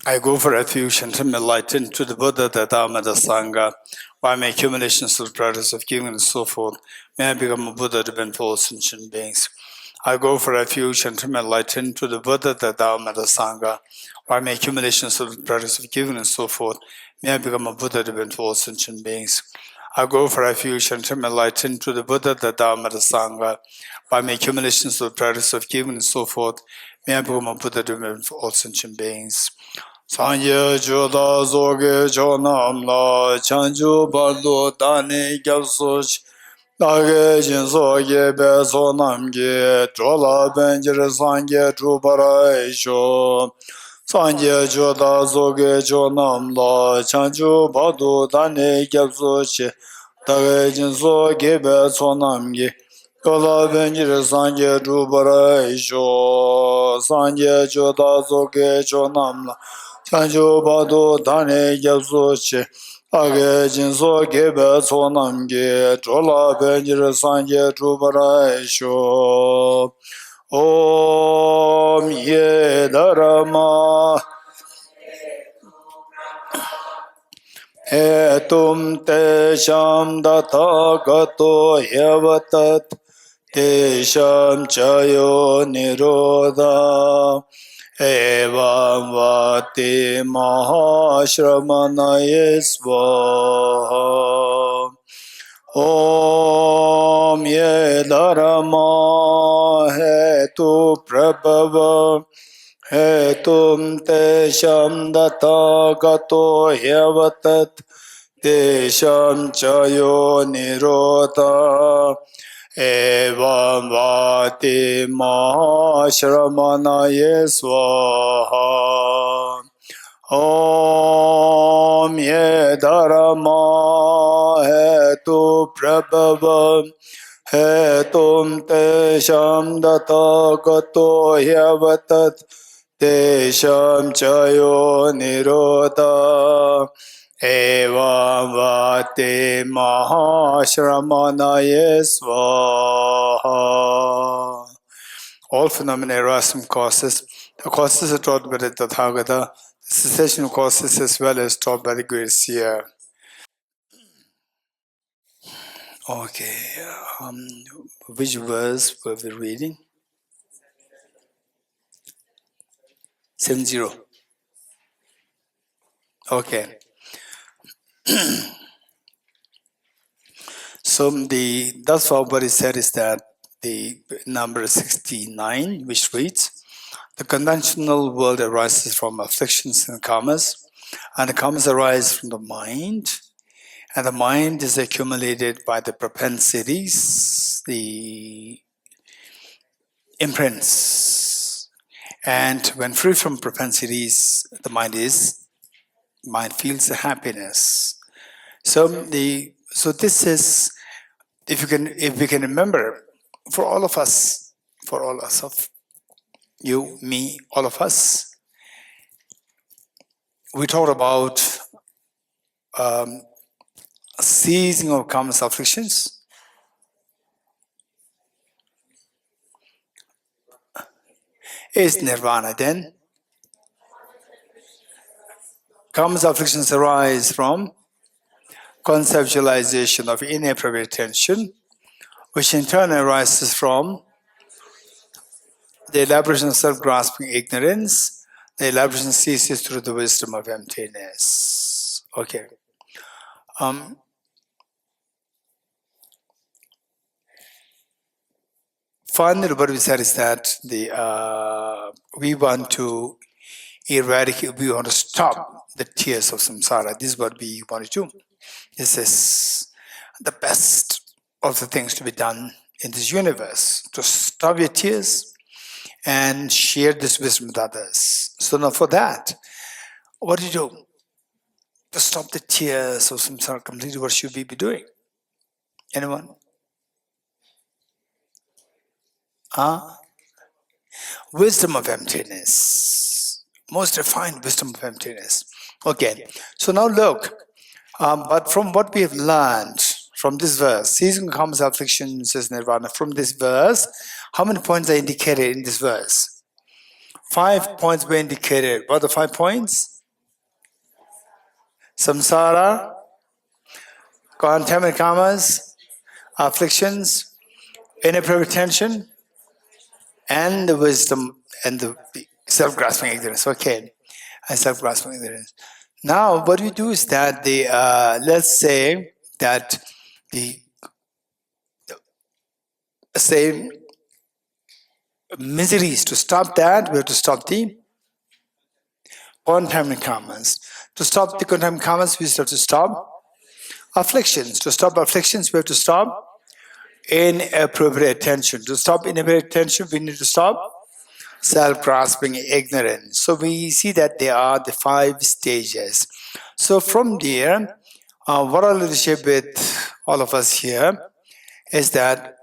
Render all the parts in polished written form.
I go for refuge and turn my light into the Buddha, the Dharma, the Sangha. By my accumulations of practice of giving and so forth, may I become a Buddha to benefit sentient beings. I go for refuge and turn my light into the Buddha, the Dharma, the Sangha. By my accumulations of practice of giving and so forth, may I become a Buddha to benefit sentient beings. I go for refuge and turn my light into the Buddha, the Dharma, the Sangha. By my accumulations of practice of giving and so forth, may I become a Buddha to benefit all sentient beings. Sanje Joda Zoge Jonam La Chanju Bardo Dani Gyapsuch Dage Jinso Gebe Sonam Ge Jola Benjir Sange Trubara Esho Sanje Joda Zoge Jonam La Chanju Bardo Dani Gyapsuch Dage Jinso Gebe Sonam Ge Jola Benjir Sange Trubara Esho Sanje Joda Zoge Jonam La Chanjo Bado Dane Gyapsuchi Age Jinso Gebe Sonamge Chola Benjir Sanje Trubara Esho Om Ye Dharma Etum Te Sham Data Gato Yevatat Te Sham Chayo Nirodha Evam Vati Mahashramanaye Svaha Om Ye Dharma Hetu Prabhava Hetum Te Sham Data Gato Yevatat Te Sham Chayo Nirodha Evam Vati Mahashramanaye Svaha Om Ye Dharma Hetu Prabhava Hetum Te Sham Data Gato Yavatat Te Sham Chayo Nirodha Evam Vati Mahashramanaye Svaha. All phenomena arise from causes. The causes are taught by the Tathagata. The cessation of causes as well as taught by the great seer. Okay, which verse were we reading? 70. Okay. So thus far what he said is that the number 69, which reads, the conventional world arises from afflictions and karmas, and the karmas arise from the mind, and the mind is accumulated by the propensities, the imprints. And when free from propensities, the mind feels the happiness. So this is, if we can remember, for all of us, of you, me, all of us, we talked about ceasing of karma's afflictions, is nirvana. Then karma's afflictions arise from conceptualization of inappropriate attention, which in turn arises from the elaboration of self-grasping ignorance. The elaboration ceases through the wisdom of emptiness. Okay. Finally, what we said is that we want to eradicate, we want to stop the tears of samsara. This is what we want to do. This is the best of the things to be done in this universe, to stop your tears and share this wisdom with others. So now for that, what do you do? To stop the tears of samsara completely, what should we be doing? Anyone? Wisdom of emptiness. Most refined wisdom of emptiness. Okay, so now look, but from what we have learned from this verse, ceasing karma's affliction, says nirvana, from this verse, how many points are indicated in this verse? 5 points were indicated. What are the 5 points? samsara, contaminant karmas, afflictions, inappropriate tension, and the wisdom and the self-grasping ignorance. Okay, and self-grasping ignorance. Now, what we do is that let's say that the say miseries. To stop that, we have to stop the contaminant karmas. To stop the contaminant karmas, we have to stop afflictions. To stop afflictions, we have to stop inappropriate tension. To stop inappropriate tension, we need to stop self-grasping ignorance. So we see that there are the 5 stages. So from there, what our leadership with all of us here is that,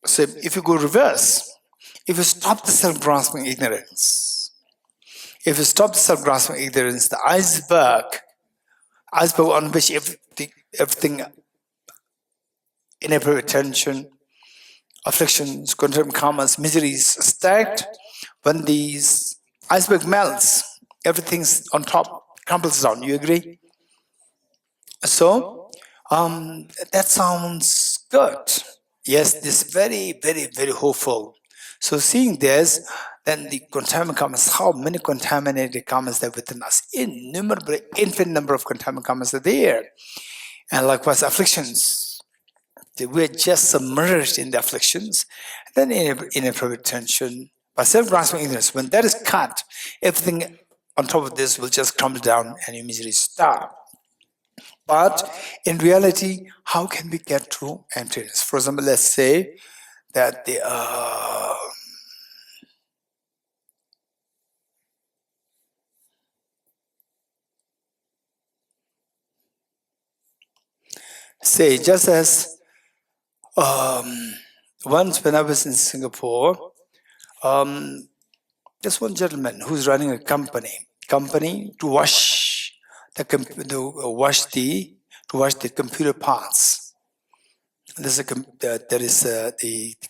so if you go reverse, if you stop the self-grasping ignorance, if you stop the self-grasping ignorance, the iceberg on which everything inappropriate tension, afflictions, contempt, karmas, miseries stacked, when these iceberg melts, everything's on top, crumbles down. You agree? So, that sounds good. Yes, this is very, very, very hopeful. So seeing this, then the contaminant karmas, how many contaminated karmas there within us? Innumerable, infinite number of contaminant karmas are there. And likewise, afflictions. We're just submerged in the afflictions. Then inappropriate tension, by self-grasping ignorance, when that is cut, everything on top of this will just crumble down and your misery stop. But in reality, how can we get to emptiness? For example, let's say that say, just as once when I was in Singapore, there's one gentleman who's running a company to wash the computer parts. There is the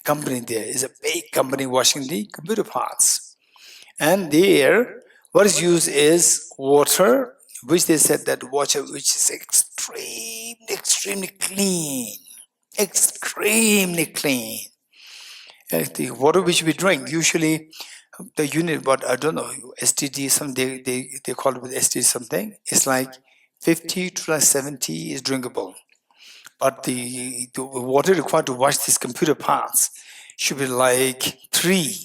company there is a big company washing the computer parts, and there what is used is water, which they said that water which is extremely clean, extremely clean. The water which we drink, usually the unit, what I don't know, STD, they call it with STD something. It's like 50 to like 70 is drinkable. But the water required to wash these computer parts should be like 3,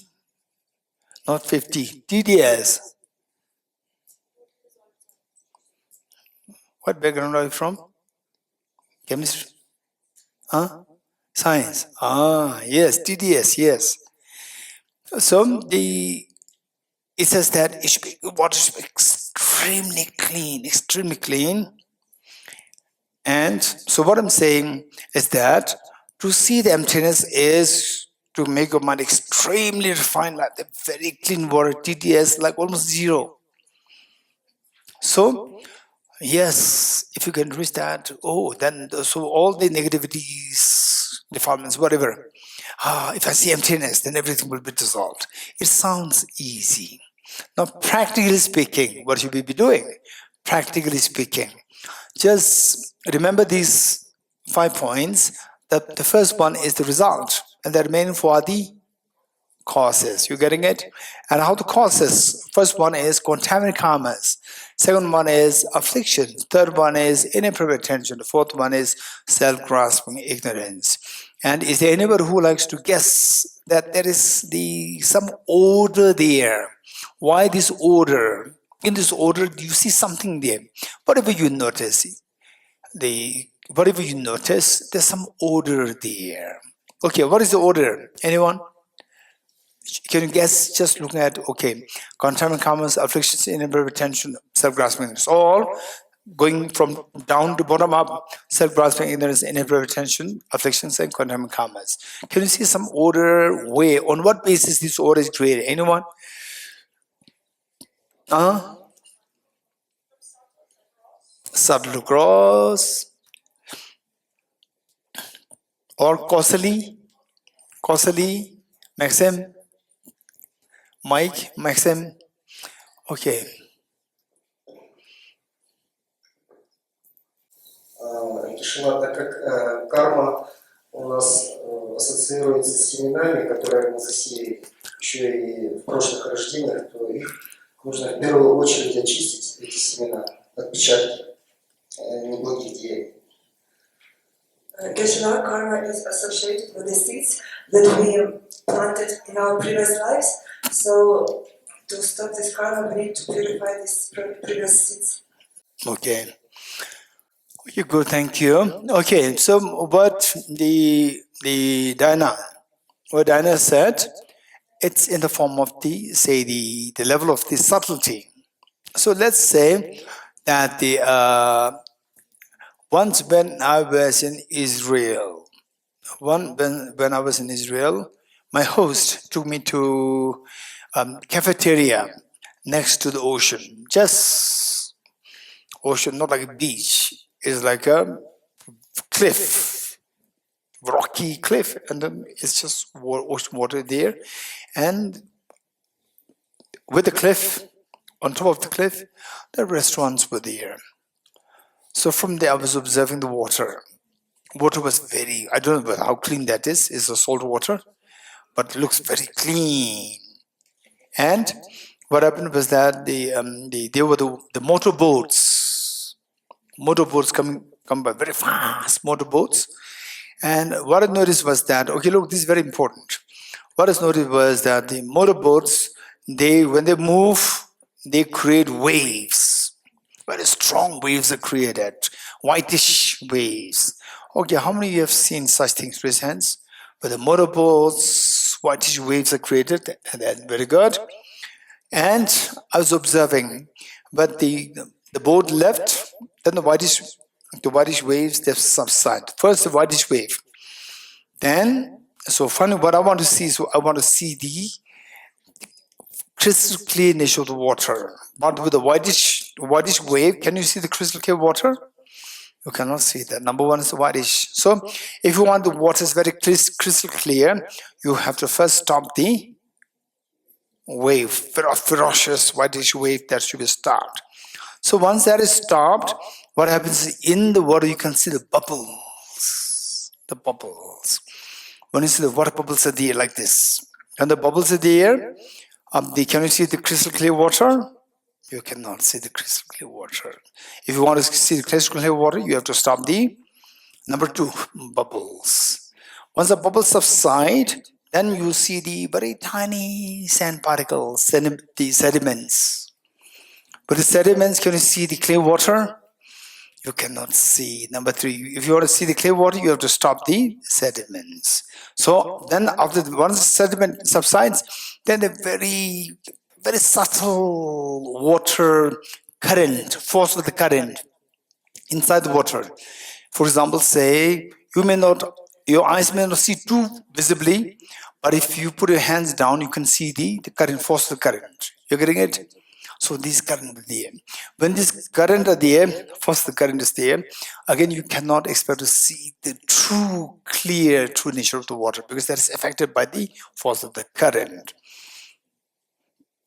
not 50. TDS. What background are you from? Chemistry? Huh? Science. Yes, TDS, yes. So it says that water should be extremely clean. And so what I'm saying is that to see the emptiness is to make your mind extremely refined, like the very clean water, TDS, like almost 0. So, yes, if you can reach that, then so all the negativities, defilements, whatever, if I see emptiness, then everything will be dissolved. It sounds easy. Now, practically speaking, what should we be doing? Practically speaking, just remember these 5 points. The first one is the result, and the remaining 4 are the causes. You getting it? And how the causes? First one is contaminant karmas. Second one is affliction. Third one is inappropriate tension. The fourth one is self-grasping ignorance. And is there anybody who likes to guess that there is some order there? Why this order? In this order, do you see something there? Whatever you notice, there's some order there. Okay, what is the order? Anyone? Can you guess? Just looking at contaminant karmas, afflictions, inappropriate tension, self-grasping. It's all going from down to bottom up: self-grasping ignorance, inappropriate tension, afflictions, and contaminant karmas. Can you see some order way? On what basis this order is created? Anyone? Subtle cross or causally, Maxim, Mike, Maxim. Okay. решена, так как карма у нас ассоциируется с семенами, которые мы засеяли еще и в прошлых рождениях, то их нужно в первую очередь очистить, эти семена, отпечатки неблагих деяний. Geshe karma is associated with the seeds that we planted in our previous lives. So to stop this karma, we need to purify these previous seeds. Okay. Okay, good. Thank you. Okay. So what the Dana said, it's in the form of the level of the subtlety. So let's say that once when I was in Israel, when I was in Israel, my host took me to cafeteria next to the ocean. Just ocean, not like a beach. It's like a cliff, rocky cliff, and then it's just ocean water there. And with the cliff, on top of the cliff, the restaurants were there. So from there, I was observing the water. Water was very, I don't know how clean that is. It's a salt water, but it looks very clean. And what happened was that there were the motorboats come by very fast motorboats. And what I noticed was that, okay, look, this is very important. What I noticed was that the motorboats, when they move, they create waves. Very strong waves are created, whitish waves. Okay, how many of you have seen such things? Raise hands. Where the motorboats, whitish waves are created, and that's very good. And I was observing, but the boat left, then the whitish waves, they subside. First the whitish wave. Then, so finally what I want to see, I want to see the crystal clear nature of the water. But with the whitish wave, can you see the crystal clear water? You cannot see that. Number one is the whitish. So if you want the water is very crystal clear, you have to first stop the wave, ferocious whitish wave that should be stopped. So once that is stopped, what happens is in the water you can see the bubbles. The bubbles. When you see the water bubbles are there like this. And the bubbles are there, can you see the crystal clear water? You cannot see the crystal clear water. If you want to see the crystal clear water, you have to stop the number two, bubbles. Once the bubbles subside, then you see the very tiny sand particles, the sediments. But the sediments, can you see the clear water? You cannot see. Number three, if you want to see the clear water, you have to stop the sediments. So then once the sediment subsides, then a very, very subtle water current, force of the current inside the water. For example, say, your eyes may not see too visibly, but if you put your hands down, you can see the current, force of the current. You're getting it? So these current are there. When this current are there, first the current is there, again you cannot expect to see the true nature of the water because that is affected by the force of the current.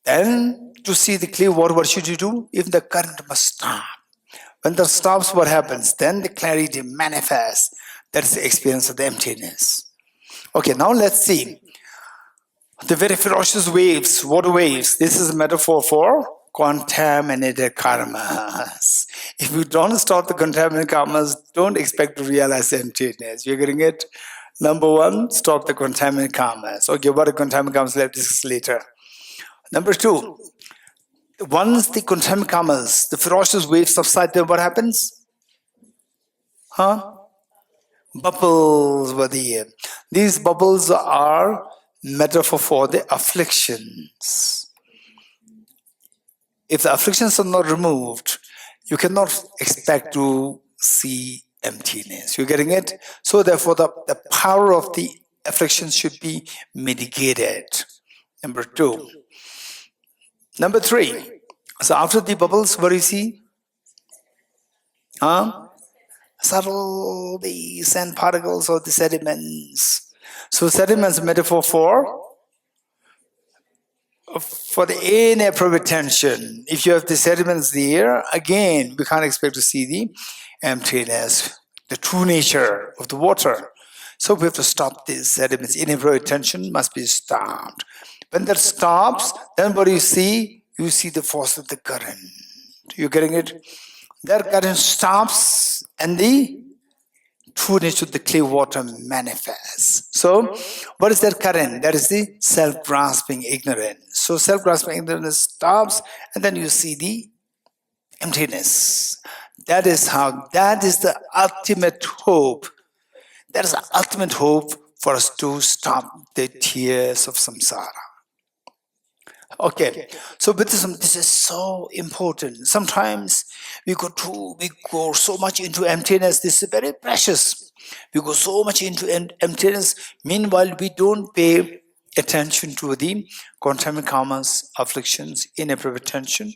Then to see the clear water, what should you do? If the current must stop. When that stops, what happens? Then the clarity manifests. That's the experience of the emptiness. Okay, now let's see. The very ferocious waves, water waves, this is a metaphor for contaminated karmas. If you don't stop the contaminated karmas, don't expect to realize emptiness. You're getting it? Number one, stop the contaminated karmas. Okay, what are contaminated karmas? Let's discuss later. Number two, once the contaminated karmas, the ferocious waves subside, then what happens? Bubbles were there. These bubbles are metaphor for the afflictions. If the afflictions are not removed, you cannot expect to see emptiness. You're getting it? So therefore, the power of the afflictions should be mitigated. Number two. Number three. So after the bubbles, what do you see? Subtle, the sand particles or the sediments. So sediments are metaphor for the inappropriate tension. If you have the sediments there, again, we can't expect to see the emptiness, the true nature of the water. So we have to stop these sediments. Inappropriate attention must be stopped. When that stops, then what do you see? You see the force of the current. You getting it? That current stops and the true nature of the clear water manifests. So, what is that current? That is the self-grasping ignorance. So, self-grasping ignorance stops, and then you see the emptiness. That is the ultimate hope. That is the ultimate hope for us to stop the tears of samsara. Okay, so Buddhism, this is so important. Sometimes we go so much into emptiness. This is very precious. We go so much into emptiness. Meanwhile, we don't pay attention to the contaminant karmas, afflictions, inappropriate attention.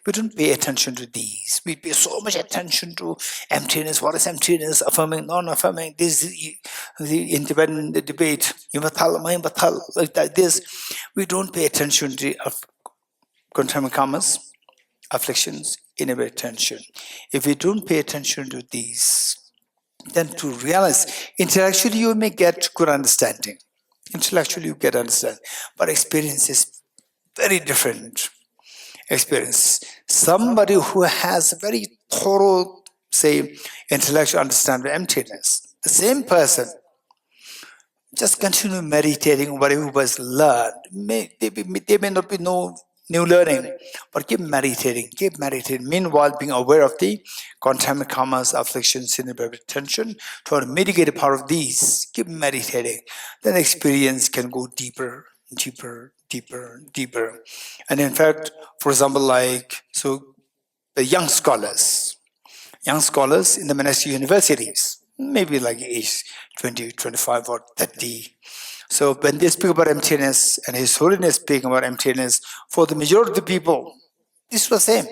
We don't pay attention to these. We pay so much attention to emptiness. What is emptiness? Affirming, non-affirming. This is the Tibetan debate. Like this. We don't pay attention to contaminant karmas, afflictions, inappropriate attention. If we don't pay attention to these, then to realize, intellectually you may get good understanding. Intellectually you get understanding. But experience is very different. Experience. Somebody who has a very thorough, say, intellectual understanding of emptiness, the same person, just continue meditating whatever was learned. There may not be no new learning, but keep meditating. Meanwhile, being aware of the contaminant karmas, afflictions, inappropriate attention, to mitigate the power of these. Keep meditating. Then experience can go deeper. And in fact, for example, the young scholars in the monastic universities, maybe like age 20, 25 or 30. So when they speak about emptiness, and His Holiness speaking about emptiness, for the majority of the people, this was same.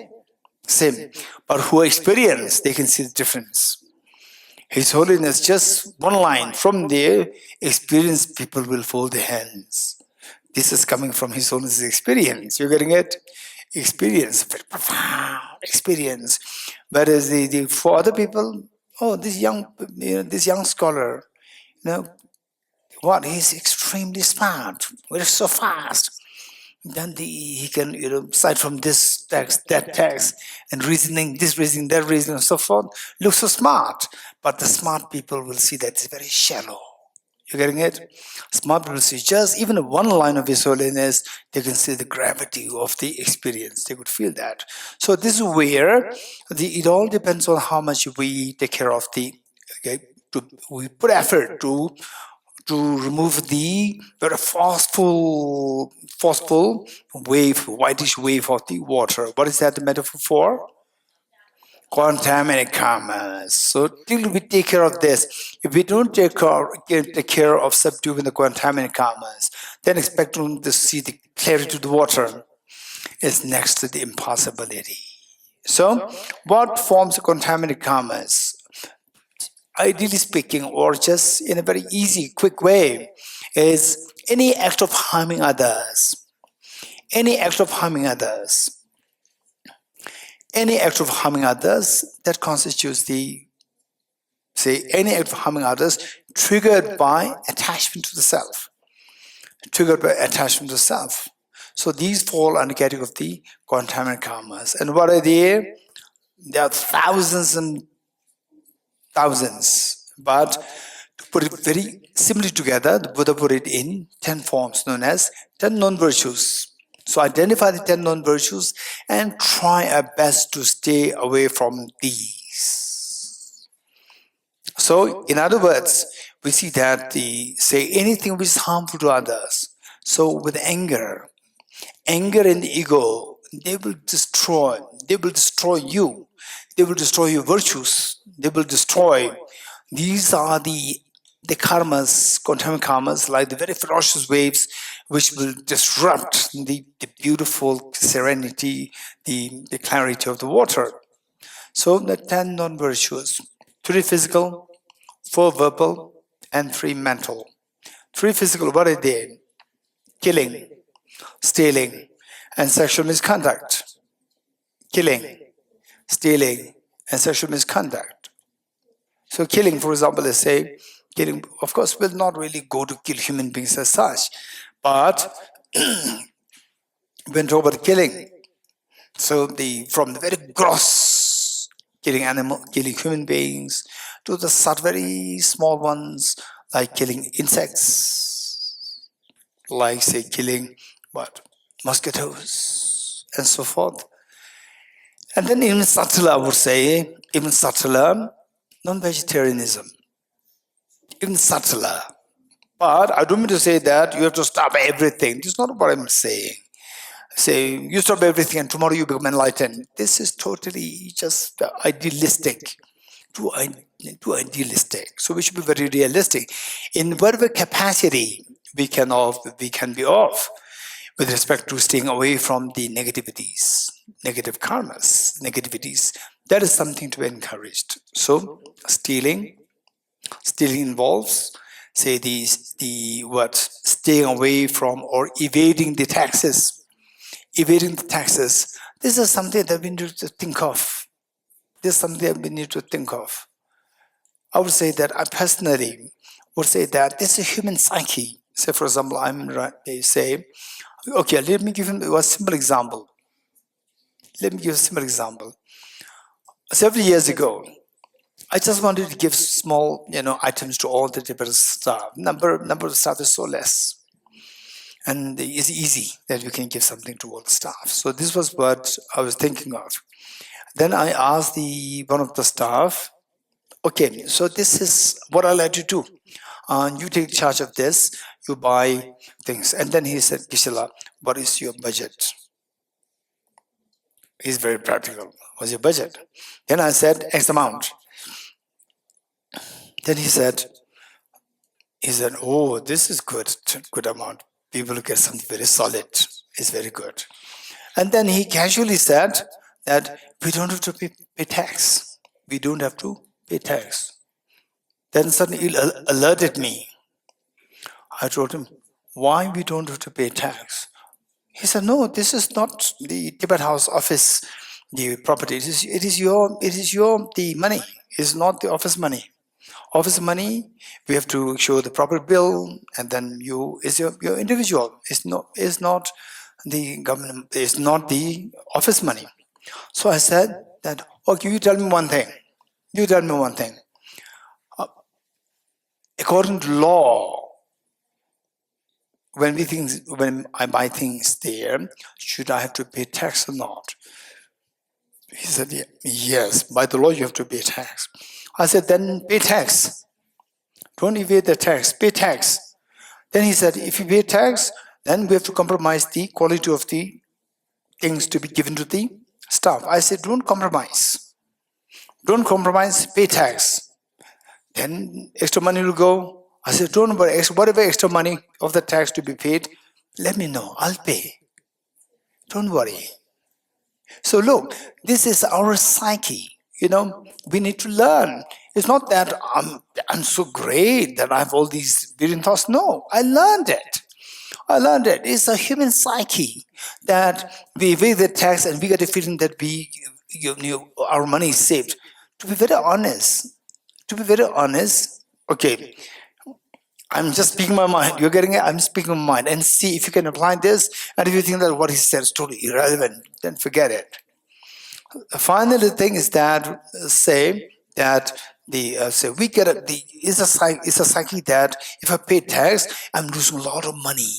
But who experience, they can see the difference. His Holiness, just one line from there, experienced people will fold their hands. This is coming from His Holiness' experience. You're getting it? Experience, very profound experience. Whereas for other people, this young scholar, he's extremely smart. He's so fast. Then he can, cite from this text, that text, and reasoning, this reasoning, that reasoning, and so forth. Looks so smart. But the smart people will see that it's very shallow. You're getting it? Smart people see just even one line of His Holiness, they can see the gravity of the experience. They could feel that. So this is where it all depends on how much we take care of we put effort to remove the very forceful wave, whitish wave of the water. What is that the metaphor for? Contaminant karmas. So till we take care of this, if we don't take care of subduing the contaminant karmas, then expect to see the clarity of the water is next to the impossibility. So, what forms contaminant karmas? Ideally speaking, or just in a very easy, quick way, is any act of harming others. Any act of harming others that constitutes any act of harming others triggered by attachment to the self. So these fall under the category of the contaminant karmas. And what are they? There are thousands and thousands. But to put it very simply together, the Buddha put it in 10 forms known as 10 non-virtues. So identify the 10 non-virtues and try our best to stay away from these. So, in other words, we see that say anything which is harmful to others. So with anger and the ego, they will destroy you. They will destroy your virtues. They will destroy. These are the karmas, contaminant karmas, like the very ferocious waves, which will disrupt the beautiful serenity, the clarity of the water. So the 10 non-virtues, 3 physical, 4 verbal, and 3 mental. 3 physical, what are they? Killing, stealing, and sexual misconduct. Killing, stealing, and sexual misconduct. So killing, for example, let's say, killing, of course, will not really go to kill human beings as such. But when talk about killing, so from the very gross killing human beings, to the very small ones, like killing insects, like say killing mosquitoes, and so forth. And then even subtler, I would say, even subtler, non-vegetarianism, even subtler. But I don't mean to say that you have to stop everything. This is not what I'm saying. Say, you stop everything and tomorrow you become enlightened. This is totally just idealistic, too idealistic. So we should be very realistic. In whatever capacity we can be of with respect to staying away from the negativities, negative karmas, negativities. That is something to be encouraged. So stealing involves, say, staying away from or evading the taxes. Evading the taxes. This is something that we need to think of. I would say that I personally would say that this is human psyche. Say, for example, okay, let me give you a simple example. Several years ago, I just wanted to give small, items to all the Tibet staff. Number of staff is so less. And it's easy that you can give something to all the staff. So this was what I was thinking of. Then I asked one of the staff, okay, so this is what I'll let you do. You take charge of this, you buy things. And then he said, Gisela, what is your budget? He's very practical. What's your budget? Then I said, X amount. Then he said, oh, this is good amount. People get something very solid. It's very good. And then he casually said that we don't have to pay tax. We don't have to pay tax. Then suddenly he alerted me. I told him, why we don't have to pay tax? He said, no, this is not the Tibet House office, the property. It is your the money. It's not the office money. Office money, we have to show the proper bill, and then is your individual. It's not the government. It's not the office money. So I said that, okay, you tell me one thing. According to law, when I buy things there, should I have to pay tax or not? He said, yes, by the law you have to pay tax. I said, then pay tax. Don't evade the tax, pay tax. Then he said, if you pay tax, then we have to compromise the quality of the things to be given to the staff. I said, don't compromise. Don't compromise, pay tax. Then extra money will go. I said, don't worry, whatever extra money of the tax to be paid, let me know, I'll pay. Don't worry. So look, this is our psyche. We need to learn. It's not that I'm so great that I have all these brilliant thoughts. No, I learned it. It's a human psyche that we evade the tax and we get a feeling that our money is saved. To be very honest, okay, I'm just speaking my mind. You're getting it? I'm speaking my mind. And see if you can apply this. And if you think that what he said is totally irrelevant, then forget it. Finally, the thing is that it's a psyche that if I pay tax, I'm losing a lot of money.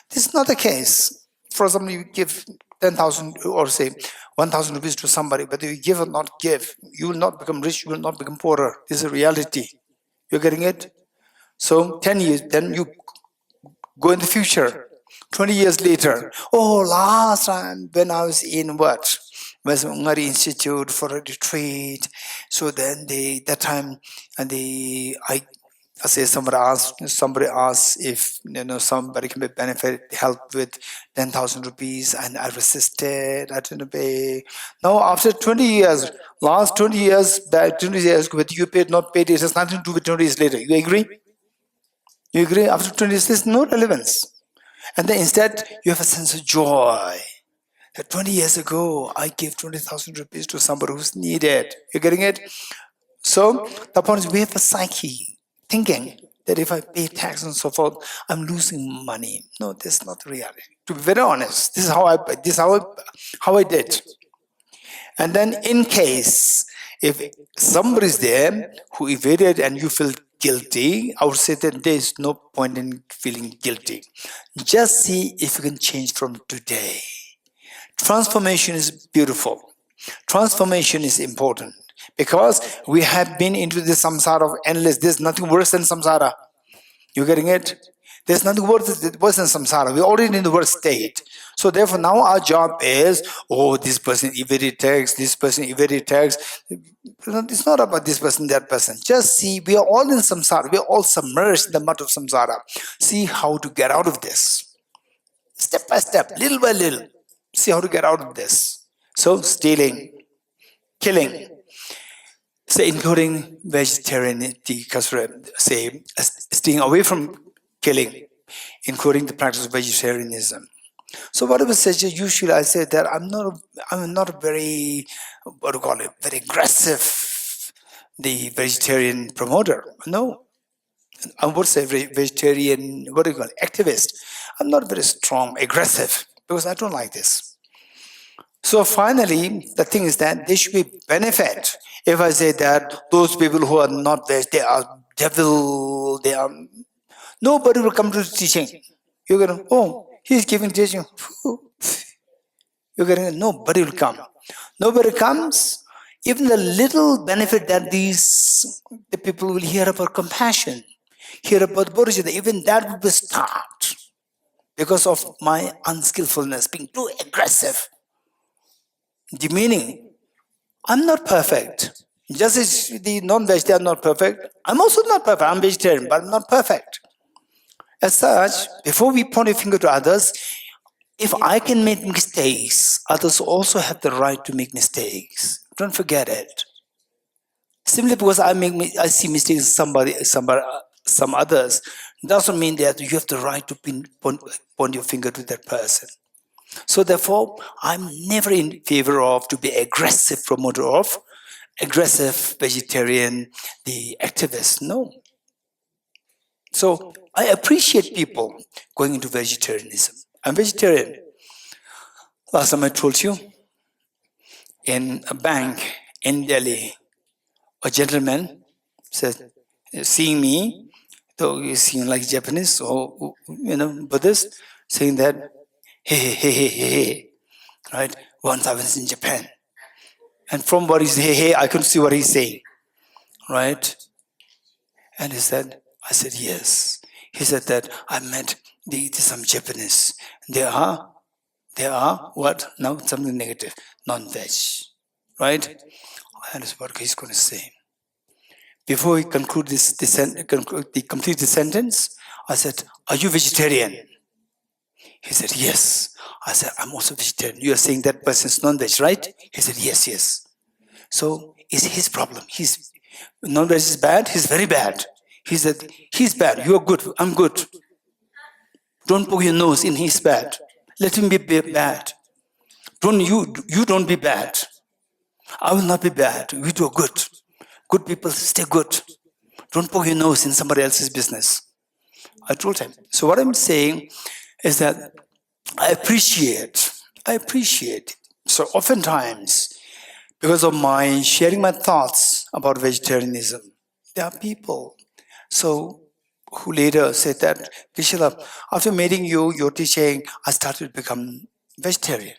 This is not the case. For example, you give 10,000 or say 1,000 rupees to somebody, but you give or not give, you will not become rich, you will not become poorer. This is a reality. You're getting it? So 10 years, then you go in the future. 20 years later, last time when I was in Ngari Institute for a retreat. So then somebody asked if somebody can help with 10,000 rupees, and I resisted. I didn't pay. Now after 20 years, last 20 years back, 20 years, whether you paid not paid, it has nothing to do with 20 years later. You agree? After 20 years, there's no relevance. And then instead, you have a sense of joy. that 20 years ago, I gave 20,000 rupees to somebody who's needed. You're getting it? So the point is we have a psyche thinking that if I pay tax and so forth, I'm losing money. No, that's not reality. To be very honest, this is how I did. And then in case if somebody's there who evaded and you feel guilty, I would say that there is no point in feeling guilty. Just see if you can change from today. Transformation is beautiful. Transformation is important because we have been into the samsara of endless. There's nothing worse than samsara. You getting it? There's nothing worse than samsara. We're already in the worst state. So therefore now our job is, oh, this person evaded tax, this person evaded tax. It's not about this person, that person. Just see, we are all in samsara. We are all submerged in the mud of samsara. See how to get out of this. Step by step, little by little. See how to get out of this. So stealing, killing, say including vegetarianity, say staying away from killing, including the practice of vegetarianism. So whatever says, usually I say that I'm not a very, very aggressive, the vegetarian promoter. No, I would say vegetarian, activist. I'm not very strong, aggressive, because I don't like this. So finally, the thing is that there should be benefit. If I say that those people who are not veg, they are devil, nobody will come to the teaching. You're going to, oh, he's giving teaching. You're going to, nobody will come. Nobody comes. Even the little benefit that the people will hear about compassion, hear about Bodhicitta, even that will be stopped because of my unskillfulness, being too aggressive, demeaning. I'm not perfect. Just as the non-vegetarian are not perfect, I'm also not perfect. I'm vegetarian, but I'm not perfect. As such, before we point a finger to others, if I can make mistakes, others also have the right to make mistakes. Don't forget it. Simply because I see mistakes in some others, doesn't mean that you have the right to point your finger to that person. So therefore, I'm never in favor of to be aggressive promoter of aggressive vegetarian, the activist. No. So I appreciate people going into vegetarianism. I'm vegetarian. Last time I told you, in a bank in Delhi, a gentleman said, seeing me, though you seem like Japanese or Buddhist, saying that, hey, right? Once I was in Japan, and from what he's hey, I couldn't see what he's saying, right? And he said, I said yes. He said that I met some Japanese. They are what? Now something negative, non-veg, right? And that's what he's going to say. Before he complete the sentence, I said, are you vegetarian? He said, yes. I said, I'm also vegetarian. You are saying that person's non-veg, right? He said, yes. So it's his problem. Non-veg is bad, he's very bad. He said, he's bad, you are good, I'm good. Don't poke your nose in his bad. Let him be bad. You don't be bad. I will not be bad. We do good. Good people stay good. Don't poke your nose in somebody else's business. I told him. So what I'm saying is that I appreciate. So oftentimes, because of my sharing my thoughts about vegetarianism, there are people who later said that, Geshe, after meeting you, your teaching, I started to become vegetarian.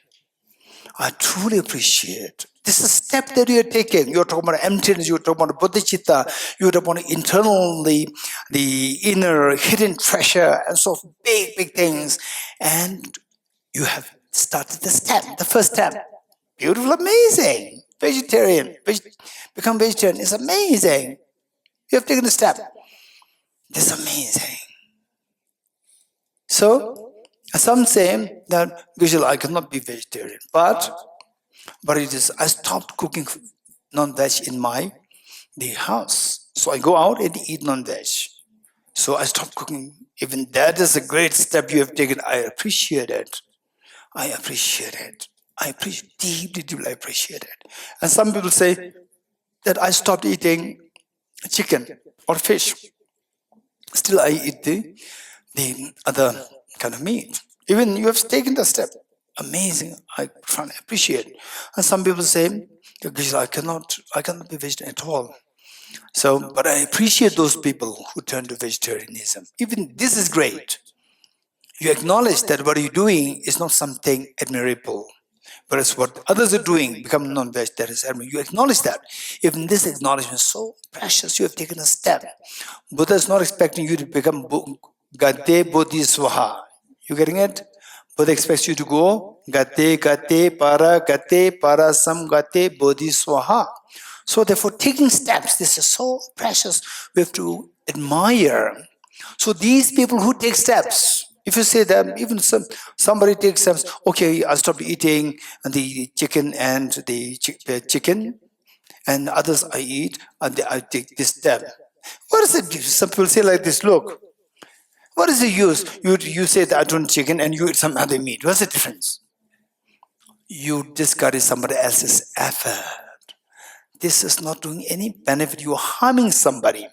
I truly appreciate. This is a step that you're taking. You're talking about emptiness, you're talking about bodhicitta, you're talking about internally, the inner hidden treasure, and so big things. And you have started the first step. Beautiful, amazing. Vegetarian. Become vegetarian is amazing. You have taken the step. This is amazing. So, some say that, Geshe, I cannot be vegetarian. But it is, I stopped cooking non-veg in the house. So I go out and eat non-veg. So I stopped cooking. Even that is a great step you have taken. I appreciate it. I appreciate, deeply appreciate it. And some people say that I stopped eating chicken or fish. Still, I eat the other kind of meat. Even you have taken the step. Amazing. I find appreciate. And some people say, I cannot be vegetarian at all. So, but I appreciate those people who turn to vegetarianism. Even this is great. You acknowledge that what you're doing is not something admirable, but it's what others are doing, become non-vegetarians. You acknowledge that. Even this acknowledgement is so precious, you have taken a step. Buddha is not expecting you to become Gate Bodhiswaha. You getting it? Buddha expects you to go Gate Para Sam Gate Bodhiswaha. So therefore, taking steps, this is so precious. We have to admire. So these people who take steps, if you say that, even somebody takes steps, okay, I stopped eating the chicken and the chicken, and others I eat, and I take this step. What is it? Some people say like this, look, what is the use? You say that I don't chicken and you eat some other meat. What's the difference? You discourage somebody else's effort. This is not doing any benefit. You are harming somebody.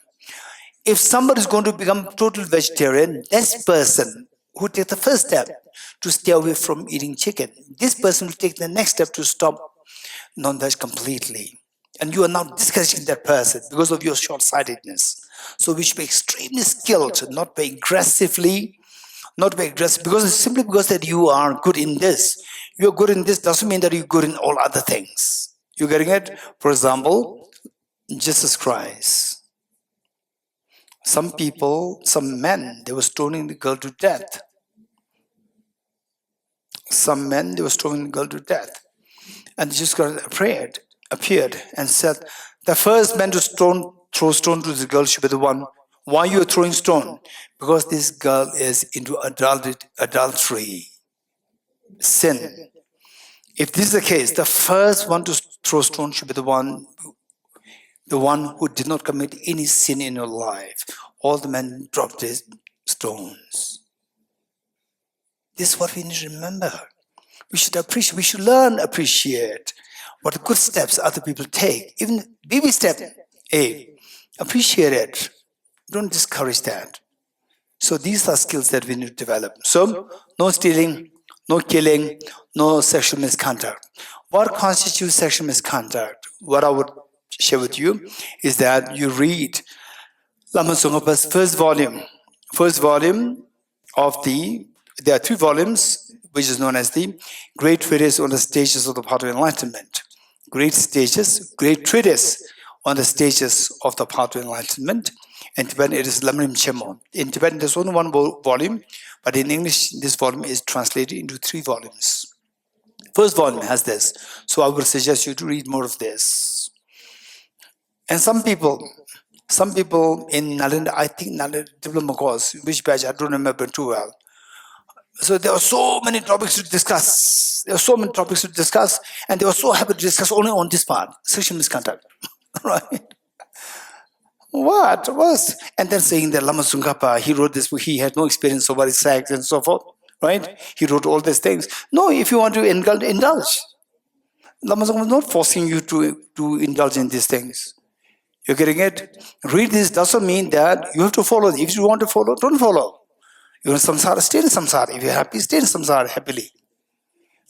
If somebody is going to become total vegetarian, this person who takes the first step to stay away from eating chicken, this person will take the next step to stop non-veg completely. And you are now discouraging that person because of your short-sightedness. So we should be extremely skilled, not very aggressively, because simply because that you are good in this. You're good in this doesn't mean that you're good in all other things. You getting it? For example, Jesus Christ. Some men, they were stoning the girl to death. Some men, they were stoning the girl to death. And Jesus Christ appeared and said, the first man to throw stone to the girl should be the one. Why you are throwing stone? Because this girl is into adultery, sin. If this is the case, the first one to throw stone should be the one who did not commit any sin in your life. All the men dropped their stones. This is what we need to remember. We should appreciate, we should learn, appreciate what good steps other people take. Even baby step, appreciate it. Don't discourage that. So these are skills that we need to develop. So, no stealing, no killing, no sexual misconduct. What constitutes sexual misconduct? What I would share with you is that you read Lama Tsongkhapa's first volume of there are 3 volumes, which is known as the Great Treatise on the Stages of the Path of Enlightenment. Great treatise on the stages of the path to enlightenment. In Tibetan, it is Lamrim Chemo. In Tibetan, there's only 1 volume, but in English, this volume is translated into 3 volumes. First volume has this, so I would suggest you to read more of this. And some people in Nalanda, I think Nalanda diploma course, which batch I don't remember too well. So there were so many topics to discuss. And they were so happy to discuss only on this part, sexual misconduct. Right? What was? And then saying that Lama Tsongkhapa, he wrote this book, he had no experience over sex and so forth. Right? He wrote all these things. No, if you want to indulge. Lama Tsongkhapa was not forcing you to indulge in these things. You're getting it? Read this doesn't mean that you have to follow. If you want to follow, don't follow. You're in samsara, stay in samsara. If you're happy, stay in samsara happily.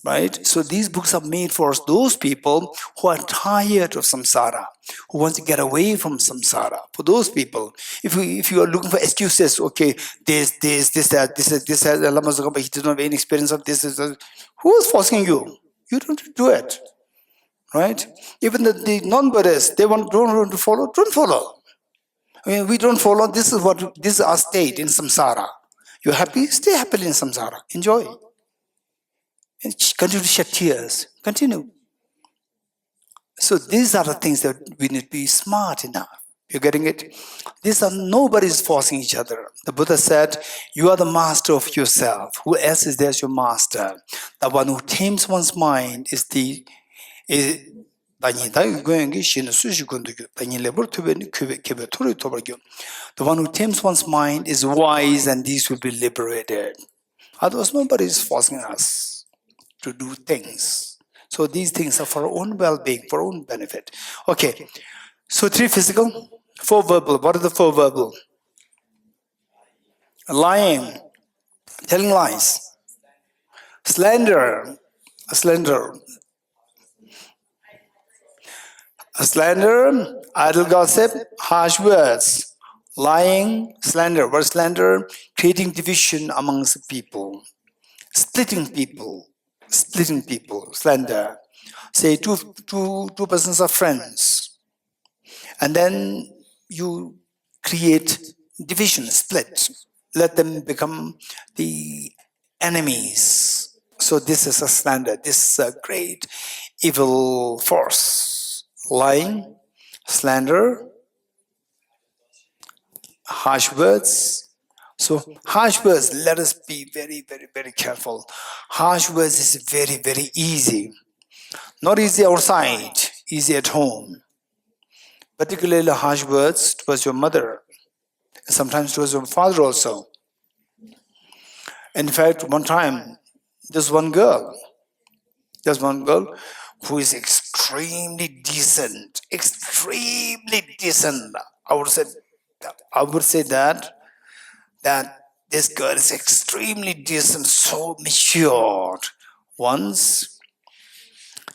Right? So these books are made for those people who are tired of samsara, who want to get away from samsara. For those people, if you are looking for excuses, okay, this, that, Lama Tsongkhapa, he did not have any experience of this. Who is forcing you? You don't do it. Right? Even the non-Buddhists, don't want to follow, don't follow. I mean, we don't follow, this is our state in samsara. You're happy? Stay happily in samsara. Enjoy. And continue to shed tears. Continue. So these are the things that we need to be smart enough. You're getting it? Nobody's forcing each other. The Buddha said, you are the master of yourself. Who else is there as your master? The one who tames one's mind is the one who tames one's mind is wise, and these will be liberated. Otherwise, nobody is forcing us to do things. So these things are for our own well-being, for our own benefit. Okay, so 3 physical, 4 verbal. What are the 4 verbal? Lying, telling lies, slander, slander, idle gossip, harsh words, lying, slander. What is slander? Creating division amongst people, splitting people, slander. Say two persons are friends, and then you create division, split. Let them become the enemies. So this is a slander. This is a great evil force. Lying, slander, harsh words. So harsh words, let us be very, very, very careful. Harsh words is very, very easy. Not easy outside, easy at home. Particularly harsh words towards your mother, and sometimes towards your father also. In fact, one time, there's one girl who is extremely decent. I would say that this girl is extremely decent, so matured. Once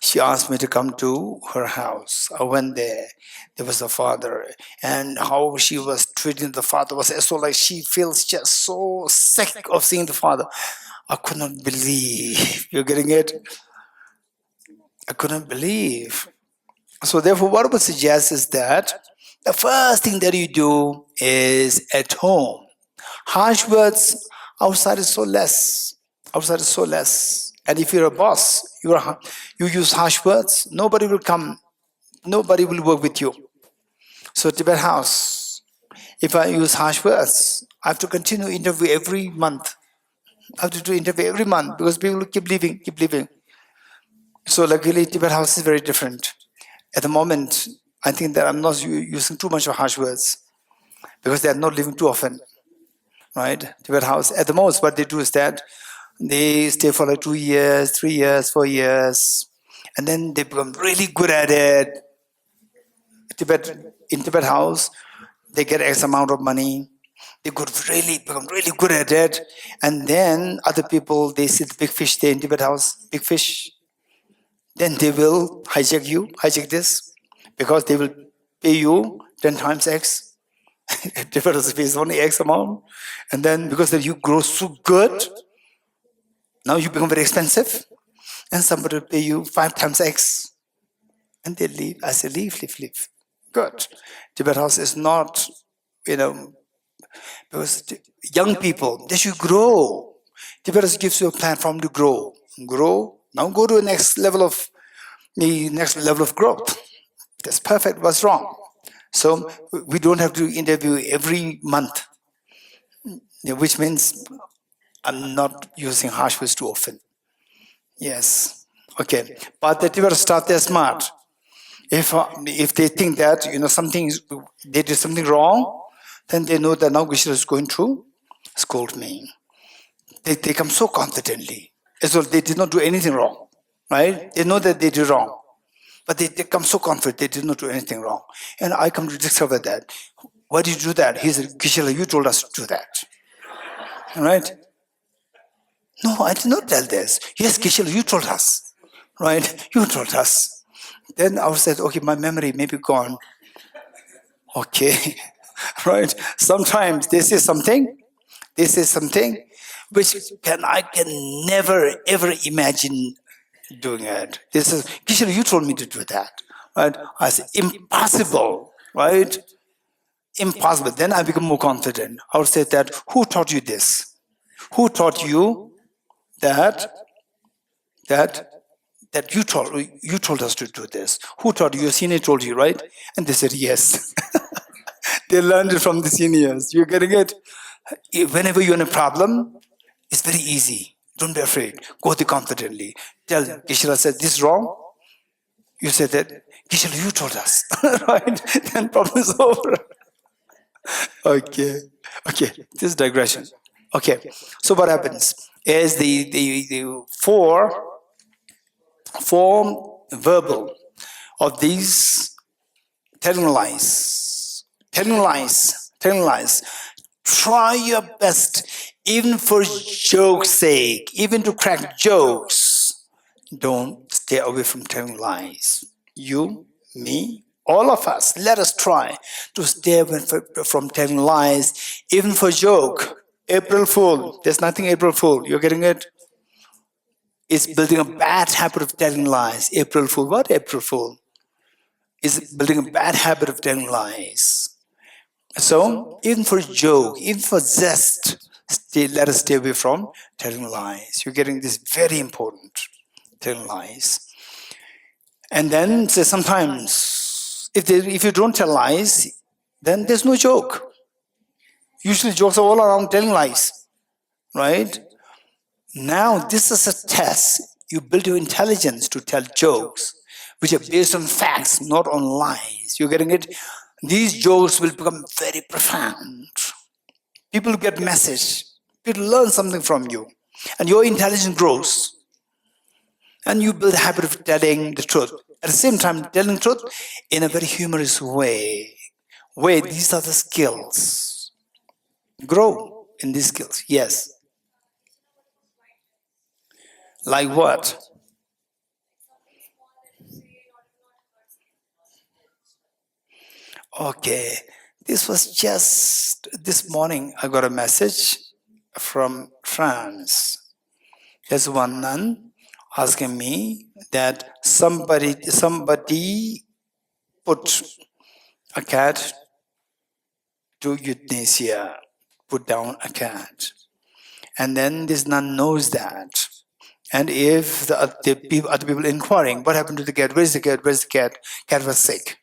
she asked me to come to her house. I went there. There was a father, and how she was treating the father was so like she feels just so sick of seeing the father. I could not believe. You're getting it? I couldn't believe. So therefore, what I would suggest is that the first thing that you do is at home. Harsh words outside is so less. And if you're a boss, you use harsh words, nobody will come, nobody will work with you. So Tibet House, if I use harsh words, I have to continue interview every month. I have to do interview every month because people keep leaving. So luckily Tibet House is very different. At the moment, I think that I'm not using too much of harsh words because they are not living too often, right? Tibet House, at the most, what they do is that they stay for like 2 years, 3 years, 4 years, and then they become really good at it. In Tibet House, they get X amount of money. They become really good at it, and then other people, they see the big fish there in Tibet House, big fish. Then they will hijack this, because they will pay you 10 times X. Tibet House pays only X amount, and then because you grow so good, now you become very expensive, and somebody will pay you 5 times X, and they leave. I say, leave. Good. Tibet House is not, because young people, they should grow. Tibet House gives you a platform to grow. Now go to the next level of growth. That's perfect. What's wrong? So we don't have to interview every month, which means I'm not using harsh words too often. Yes. Okay. But the Tibet staff, they're smart. If they think that they did something wrong, then they know that now Geshe is going to scold me. They come so confidently, as though they did not do anything wrong, right? They know that they did wrong, but they come so confident they did not do anything wrong. And I come to discover that. Why did you do that? He said, Geshe, you told us to do that. Right? No, I did not tell this. Yes, Geshe, you told us. Right? You told us. Then I said, okay, my memory may be gone. Okay. Right? Sometimes they say something which I can never ever imagine doing it. This is, Geshe, you told me to do that. Right? I said, impossible. Right? Impossible. Then I become more confident. I would say that, who taught you this? Who taught you that you told us to do this? Who taught you? Your senior told you, right? And they said, yes. They learned it from the seniors. You're getting it? Whenever you're in a problem, it's very easy. Don't be afraid. Go there confidently. Tell Geshe said, this is wrong. You said that, Geshe, you told us. Right? Then problem is over. Okay. This is digression. Okay. So what happens is the form verbal of these telling lies. Try your best, even for joke's sake, even to crack jokes. Don't stay away from telling lies. You, me, all of us, let us try to stay away from telling lies, even for joke. April Fool. There's nothing April Fool. You're getting it? It's building a bad habit of telling lies. April Fool. What April Fool? Is building a bad habit of telling lies. So, even for joke, even for zest, let us stay away from telling lies. You're getting this very important, telling lies. And then say sometimes, if you don't tell lies, then there's no joke. Usually jokes are all around telling lies, right? Now this is a test. You build your intelligence to tell jokes, which are based on facts, not on lies. You're getting it? These jokes will become very profound. People get message. People learn something from you. And your intelligence grows. And you build a habit of telling the truth. At the same time, telling truth in a very humorous way. These are the skills. Grow in these skills. Yes. Like what? Okay. This was just this morning. I got a message from France. There's one nun asking me that somebody put a cat to euthanasia, put down a cat. And then this nun knows that. And if the other people inquiring, what happened to the cat? Where's the cat? Where's the cat? Cat was sick.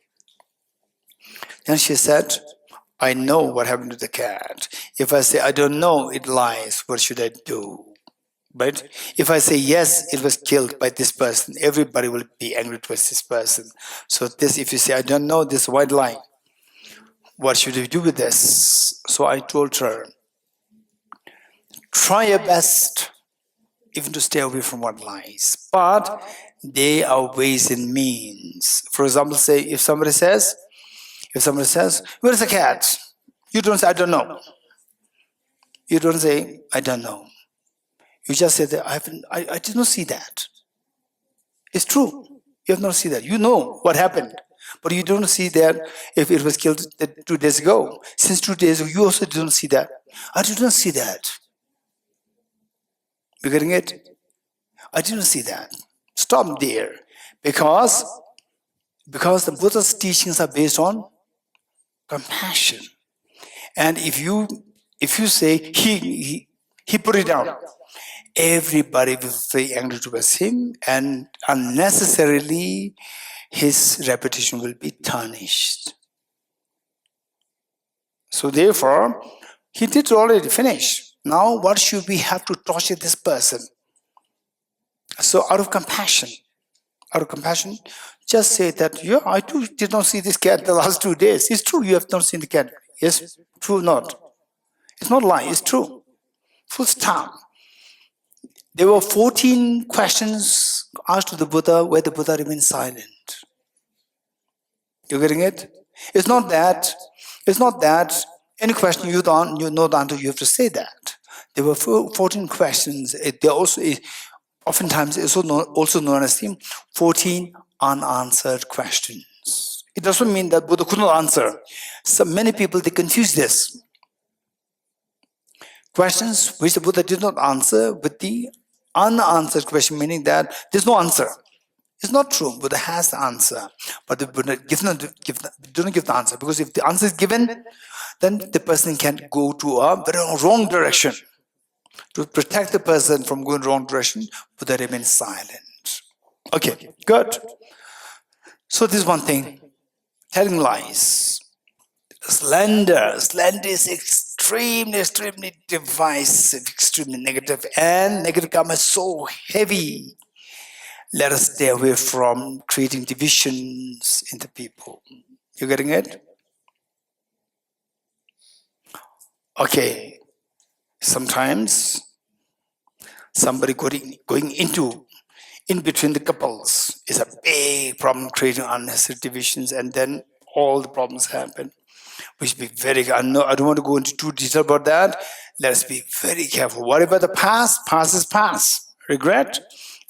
And she said, I know what happened to the cat. If I say, I don't know, it lies. What should I do? Right? If I say, yes, it was killed by this person, everybody will be angry towards this person. So if you say, I don't know, this white lie, what should we do with this? So I told her, try your best even to stay away from what lies. But there are ways and means. For example, say, if somebody says, where's the cat? You don't say, I don't know. You don't say, I don't know. You just say that I did not see that. It's true. You have not seen that. You know what happened. But you don't see that if it was killed 2 days ago. Since 2 days ago, you also didn't see that. I did not see that. You're getting it? I didn't see that. Stop there. Because the Buddha's teachings are based on compassion. And if you say he put it down, everybody will be angry towards him, and unnecessarily his reputation will be tarnished. So therefore, he did already finish. Now what should we have to torture this person? So out of compassion, just say that, yeah, I too did not see this cat the last 2 days. It's true, you have not seen the cat. Yes, true not. It's not lie, it's true. Full stop. There were 14 questions asked to the Buddha where the Buddha remained silent. You're getting it? It's not that any question you know the answer, you have to say that. There were 14 questions. Oftentimes it's also known as the 14 unanswered questions. It doesn't mean that Buddha could not answer. So many people, they confuse this. Questions which the Buddha did not answer with the unanswered question, meaning that there's no answer. It's not true. Buddha has the answer, but the Buddha doesn't give the answer, because if the answer is given, then the person can go to a very wrong direction. To protect the person from going wrong direction, Buddha remains silent. Okay, good. So this is one thing. Telling lies. Slander is extremely divisive, extremely negative, and negative karma is so heavy. Let us stay away from creating divisions in the people. You getting it? Okay. Sometimes somebody going into in between the couples is a big problem, creating unnecessary divisions, and then all the problems happen. We should be very, I don't want to go into too detail about that. Let's be very careful. Whatever the past, past is past. Regret,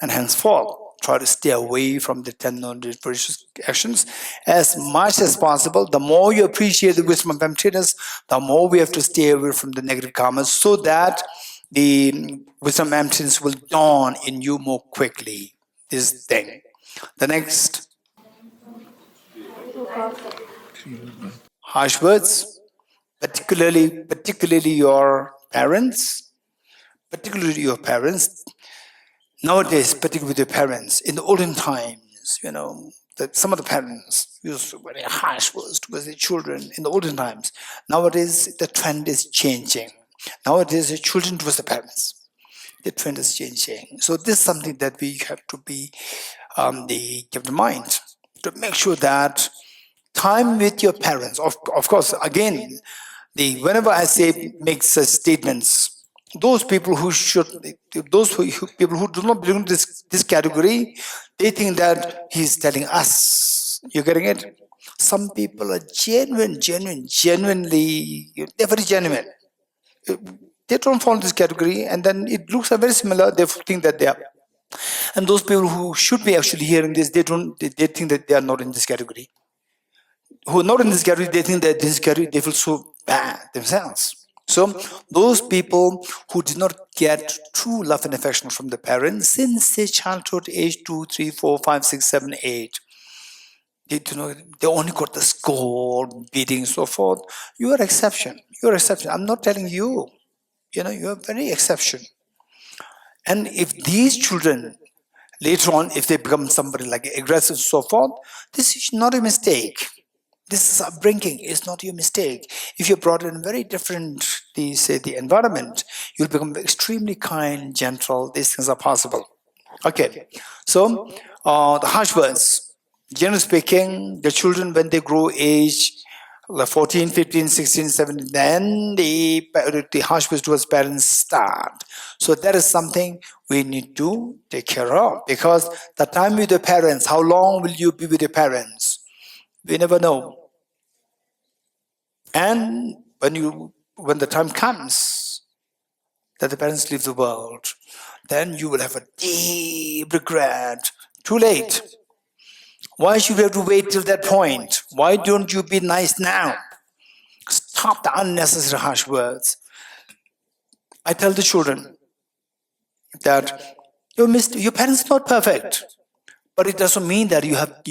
and henceforth, try to stay away from the 10 non-precious actions as much as possible. The more you appreciate the wisdom of emptiness, the more we have to stay away from the negative karmas so that the wisdom of emptiness will dawn in you more quickly. This thing. The next. Harsh words, particularly your parents, nowadays, particularly with your parents, in the olden times, that some of the parents used very harsh words towards their children in the olden times. Nowadays, the trend is changing. Nowadays, the children towards the parents. The trend is changing. So this is something that we have to be kept in mind to make sure that time with your parents, of course, again, whenever I say make such statements, those people who people who do not belong to this category, they think that he's telling us. You're getting it? Some people are genuinely, they're very genuine. They don't fall in this category, and then it looks very similar. They think that they are. And those people who should be actually hearing this, they think that they are not in this category. Who are not in this category, they think that this category, they feel so bad themselves. So those people who did not get true love and affection from the parents since their childhood, age 2, 3, 4, 5, 6, 7, 8, they only got the scold, beating, so forth. You are exception. You are exception. I'm not telling you. You are very exception. And if these children later on, if they become somebody like aggressive, so forth, this is not a mistake. This is upbringing. It's not your mistake. If you're brought in a very different, the environment, you'll become extremely kind, gentle. These things are possible. Okay. So the harsh words. Generally speaking, the children, when they grow age, 14, 15, 16, 17, then the harsh words towards parents start. So that is something we need to take care of, because the time with your parents, how long will you be with your parents? We never know. And when the time comes that the parents leave the world, then you will have a deep regret. Too late. Why should we have to wait till that point? Why don't you be nice now? Stop the unnecessary harsh words. I tell the children that your parents are not perfect, but it doesn't mean that you have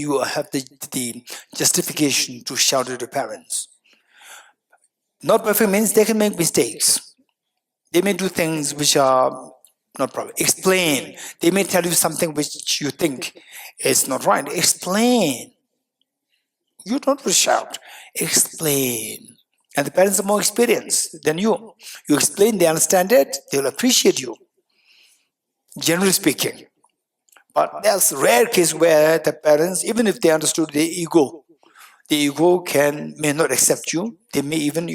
the justification to shout at your parents. Not perfect means they can make mistakes. They may do things which are not proper. Explain. They may tell you something which you think is not right. Explain. You don't shout. Explain. And the parents are more experienced than you. You explain, they understand it, they will appreciate you. Generally speaking. But there's a rare case where the parents, even if they understood the ego may not accept you. They may even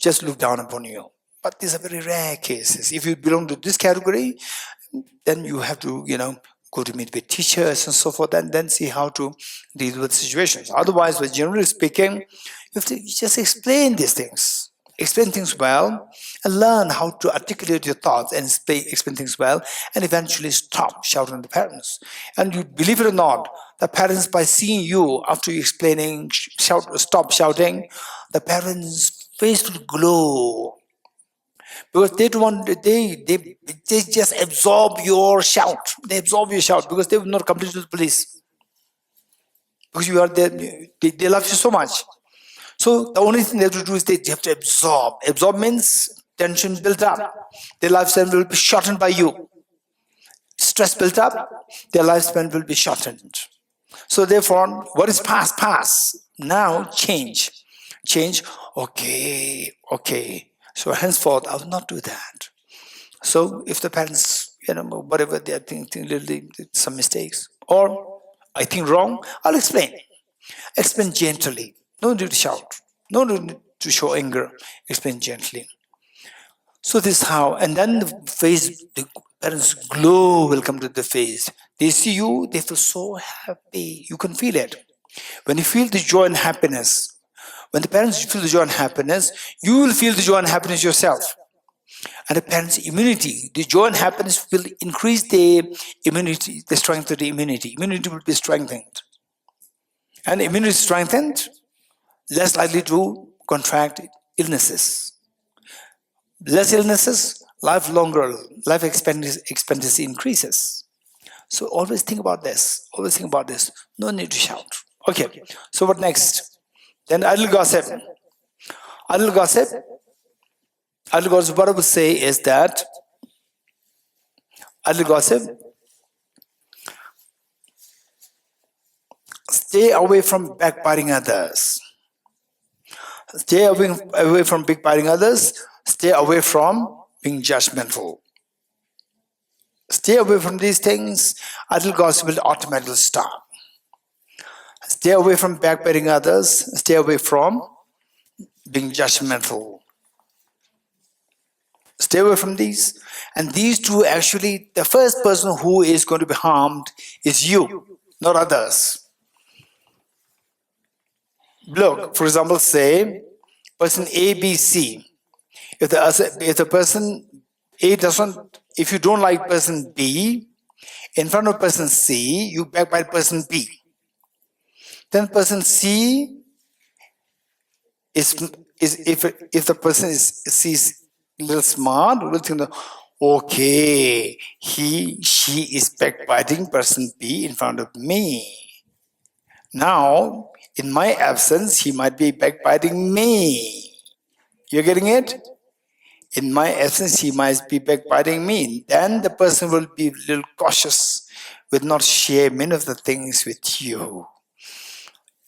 just look down upon you. But these are very rare cases. If you belong to this category, then you have to, go to meet with teachers and so forth, and then see how to deal with situations. Otherwise, but generally speaking, you have to just explain these things. Explain things well, and learn how to articulate your thoughts and explain things well, and eventually stop shouting at the parents. And you believe it or not, the parents, by seeing you after you explaining, stop shouting, the parents' face will glow. Because they don't want, they just absorb your shout. They absorb your shout because they will not come to the police. Because you are there, they love you so much. So the only thing they have to do is they have to absorb. Absorb means tension built up. Their lifespan will be shortened by you. Stress built up, their lifespan will be shortened. So therefore, what is past, past. Now change. Change, okay. So henceforth, I will not do that. So if the parents, whatever they are thinking, some mistakes, or I think wrong, I'll explain. Explain gently. No need to shout. No need to show anger. Explain gently. So this is how, and then the parents' glow will come to the face. They see you, they feel so happy. You can feel it. When you feel the joy and happiness, when the parents feel the joy and happiness, you will feel the joy and happiness yourself. And the parents' immunity, the joy and happiness will increase the immunity, the strength of the immunity. Immunity will be strengthened. And immunity strengthened, less likely to contract illnesses. Less illnesses, life longer, life expectancy increases. So always think about this. Always think about this. No need to shout. Okay, so what next? Then idle gossip. Idle gossip. Idle gossip, what I would say is that idle gossip, stay away from backbiting others. Stay away from backbiting others. Stay away from being judgmental. Stay away from these things. Idle gossip will automatically stop. Stay away from backbiting others. Stay away from being judgmental. Stay away from these. And these two, actually, the first person who is going to be harmed is you, not others. Look, for example, say, person A, B, C. If the person A doesn't, if you don't like person B, in front of person C, you backbite person B. Then person C is if the person is a little smart, will think that, okay, she is backbiting person B in front of me. Now, in my absence, he might be backbiting me. You're getting it? In my absence, he might be backbiting me. Then the person will be a little cautious, will not share many of the things with you.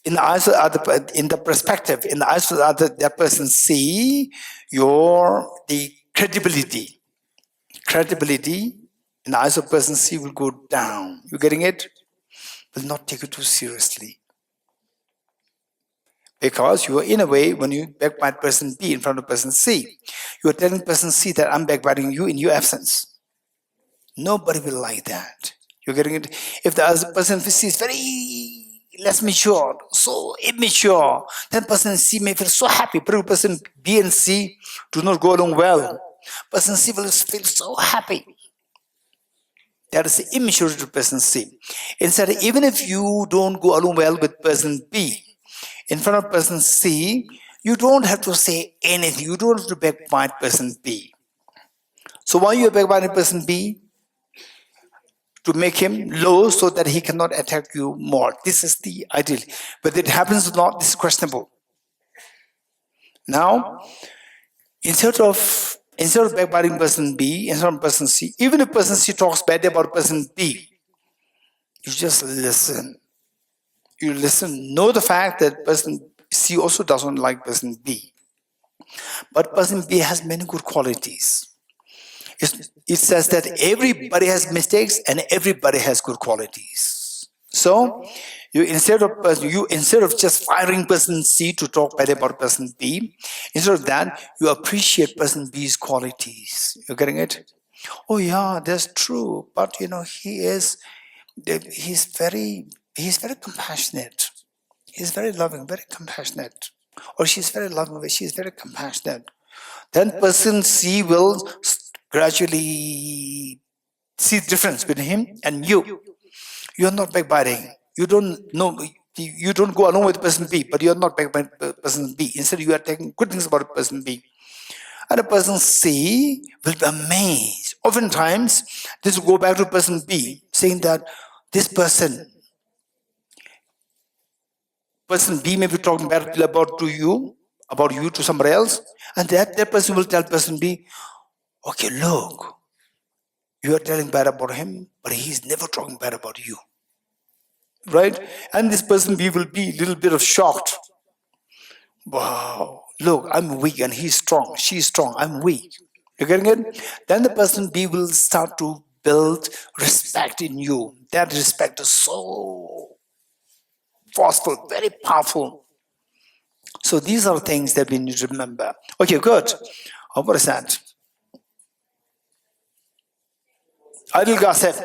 In the eyes of in the perspective, in the eyes of that person, see the credibility. Credibility in the eyes of person C will go down. You getting it? Will not take it too seriously. Because you are, in a way, when you backbite person B in front of person C, you are telling person C that I'm backbiting you in your absence. Nobody will like that. You're getting it? If the other person C is very less mature, so immature, then person C may feel so happy. But person B and C do not go along well. Person C will feel so happy. That is the immaturity of person C. Instead, even if you don't go along well with person B, in front of person C, you don't have to say anything. You don't have to backbite person B. So why you are backbiting person B? To make him low so that he cannot attack you more. This is the ideal. Whether it happens or not, this is questionable. Now, instead of backbiting person B, instead of person C, even if person C talks badly about person B, you just listen. You listen. Know the fact that person C also doesn't like person B. But person B has many good qualities. It says that everybody has mistakes and everybody has good qualities. So, instead of just firing person C to talk bad about person B, instead of that, you appreciate person B's qualities. You're getting it? Oh yeah, that's true. But he's very compassionate. He's very loving, very compassionate. Or she's very loving, but she's very compassionate. Then person C will gradually see the difference between him and you. You are not backbiting. You don't know. You don't go along with person B, but you are not backbiting person B. Instead, you are taking good things about person B. And the person C will be amazed. Oftentimes, this will go back to person B, saying that this person B may be talking bad about you to somebody else, and that person will tell person B, okay, look, you are telling bad about him, but he's never talking bad about you. Right? And this person B will be a little bit of shocked. Wow, look, I'm weak and he's strong. She's strong, I'm weak. You're getting it? Then the person B will start to build respect in you. That respect is so forceful, very powerful. So these are things that we need to remember. Okay, good. What is that? Idle gossip.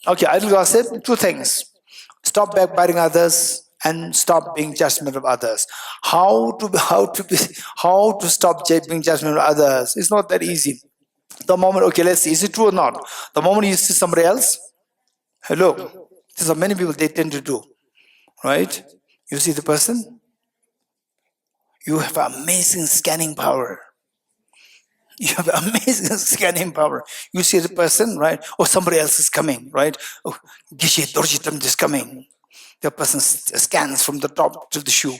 Okay, idle gossip, two things. Stop backbiting others and stop being judgmental of others. How to stop being judgmental of others? It's not that easy. The moment, okay, let's see, is it true or not? The moment you see somebody else, hello, this is what many people they tend to do, right? You see the person, you have amazing scanning power. You have amazing scanning power. You see the person, right? Or somebody else is coming, right? Oh, Geshe Dorji Damdul is coming. The person scans from the top to the shoe.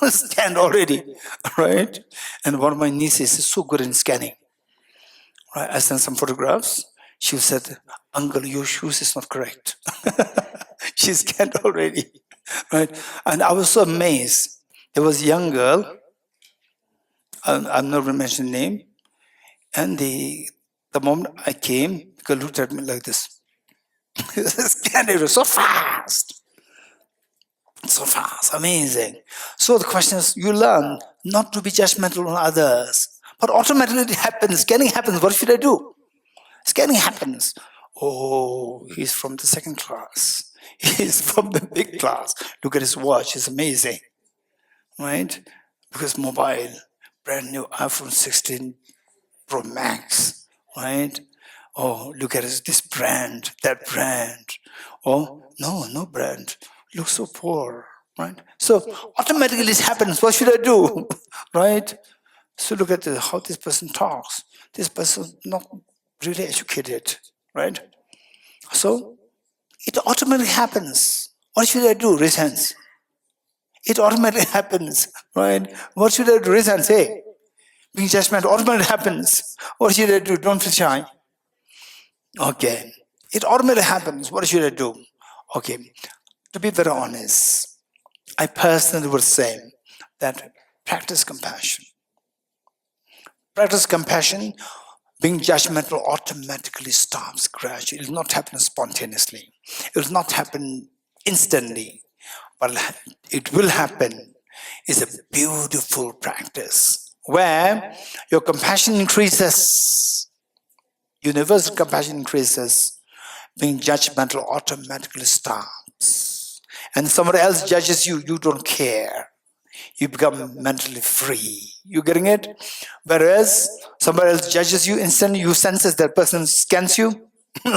Scanned already, right? And one of my nieces is so good in scanning. Right? I sent some photographs. She said, "Uncle, your shoes is not correct." She scanned already, right? And I was so amazed. There was a young girl. I'm not going to mention the name. And the moment I came, the girl looked at me like this. Scanned it so fast. So fast, amazing. So the question is, you learn not to be judgmental on others. But automatically it happens. Scanning happens. What should I do? Scanning happens. Oh, he's from the second class. He's from the big class. Look at his watch. It's amazing. Right? Because mobile, brand new iPhone 16 Pro Max. Right? Oh, look at this brand, that brand. Oh, no brand. Looks so poor. Right? So automatically this happens. What should I do? Right? So look at how this person talks. This person is not really educated, right? So it automatically happens. What should I do? Raise hands. It automatically happens, right? What should I do? Raise hands. Hey, being judgmental automatically happens. What should I do? Don't feel shy. Okay, it automatically happens. What should I do? Okay, to be very honest, I personally would say that practice compassion. Practice compassion, being judgmental automatically stops gradually. It will not happen spontaneously. It will not happen instantly. But it will happen. It's a beautiful practice where your compassion increases. Universal compassion increases. Being judgmental automatically stops. And somebody else judges you, you don't care. You become mentally free. You getting it? Whereas somebody else judges you, instantly you sense that person scans you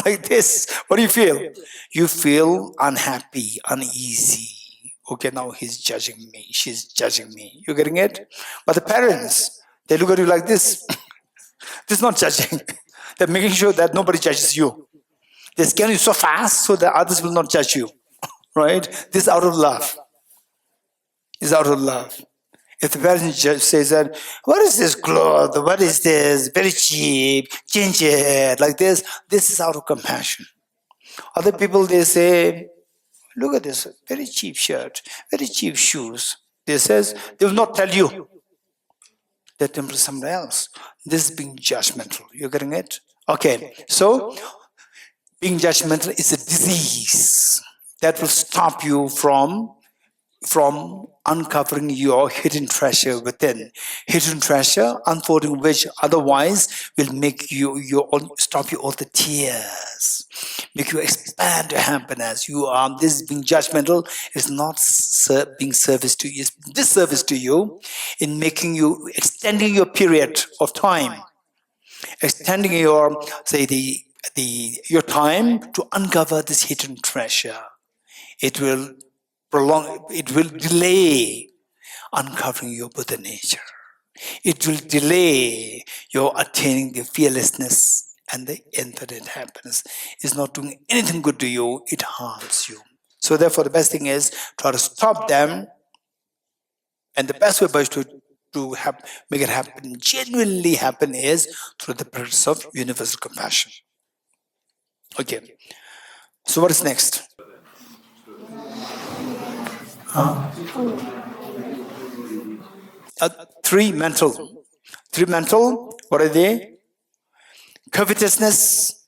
like this. What do you feel? You feel unhappy, uneasy. Okay, now he's judging me. She's judging me. You getting it? But the parents, they look at you like this. This is not judging. They're making sure that nobody judges you. They scan you so fast so that others will not judge you. Right? This is out of love. Is out of love. If the parent says that, what is this cloth? What is this? Very cheap, change it, like this is out of compassion. Other people, they say, look at this, very cheap shirt, very cheap shoes. They will not tell you. They tell somebody else. This is being judgmental. You're getting it? Okay, so being judgmental is a disease that will stop you from uncovering your hidden treasure within. Hidden treasure, unfolding which otherwise will make you stop you all the tears, make you expand your happiness. This being judgmental is not being service to you, it's disservice to you in making you, extending your period of time, extending your, your time to uncover this hidden treasure. It will prolong, it will delay uncovering your Buddha nature. It will delay your attaining the fearlessness and the infinite happiness. It's not doing anything good to you, it harms you. So therefore the best thing is try to stop them, and the best way by to make it happen, genuinely happen, is through the practice of universal compassion. Okay, so what is next? Three mental. What are they? Covetousness,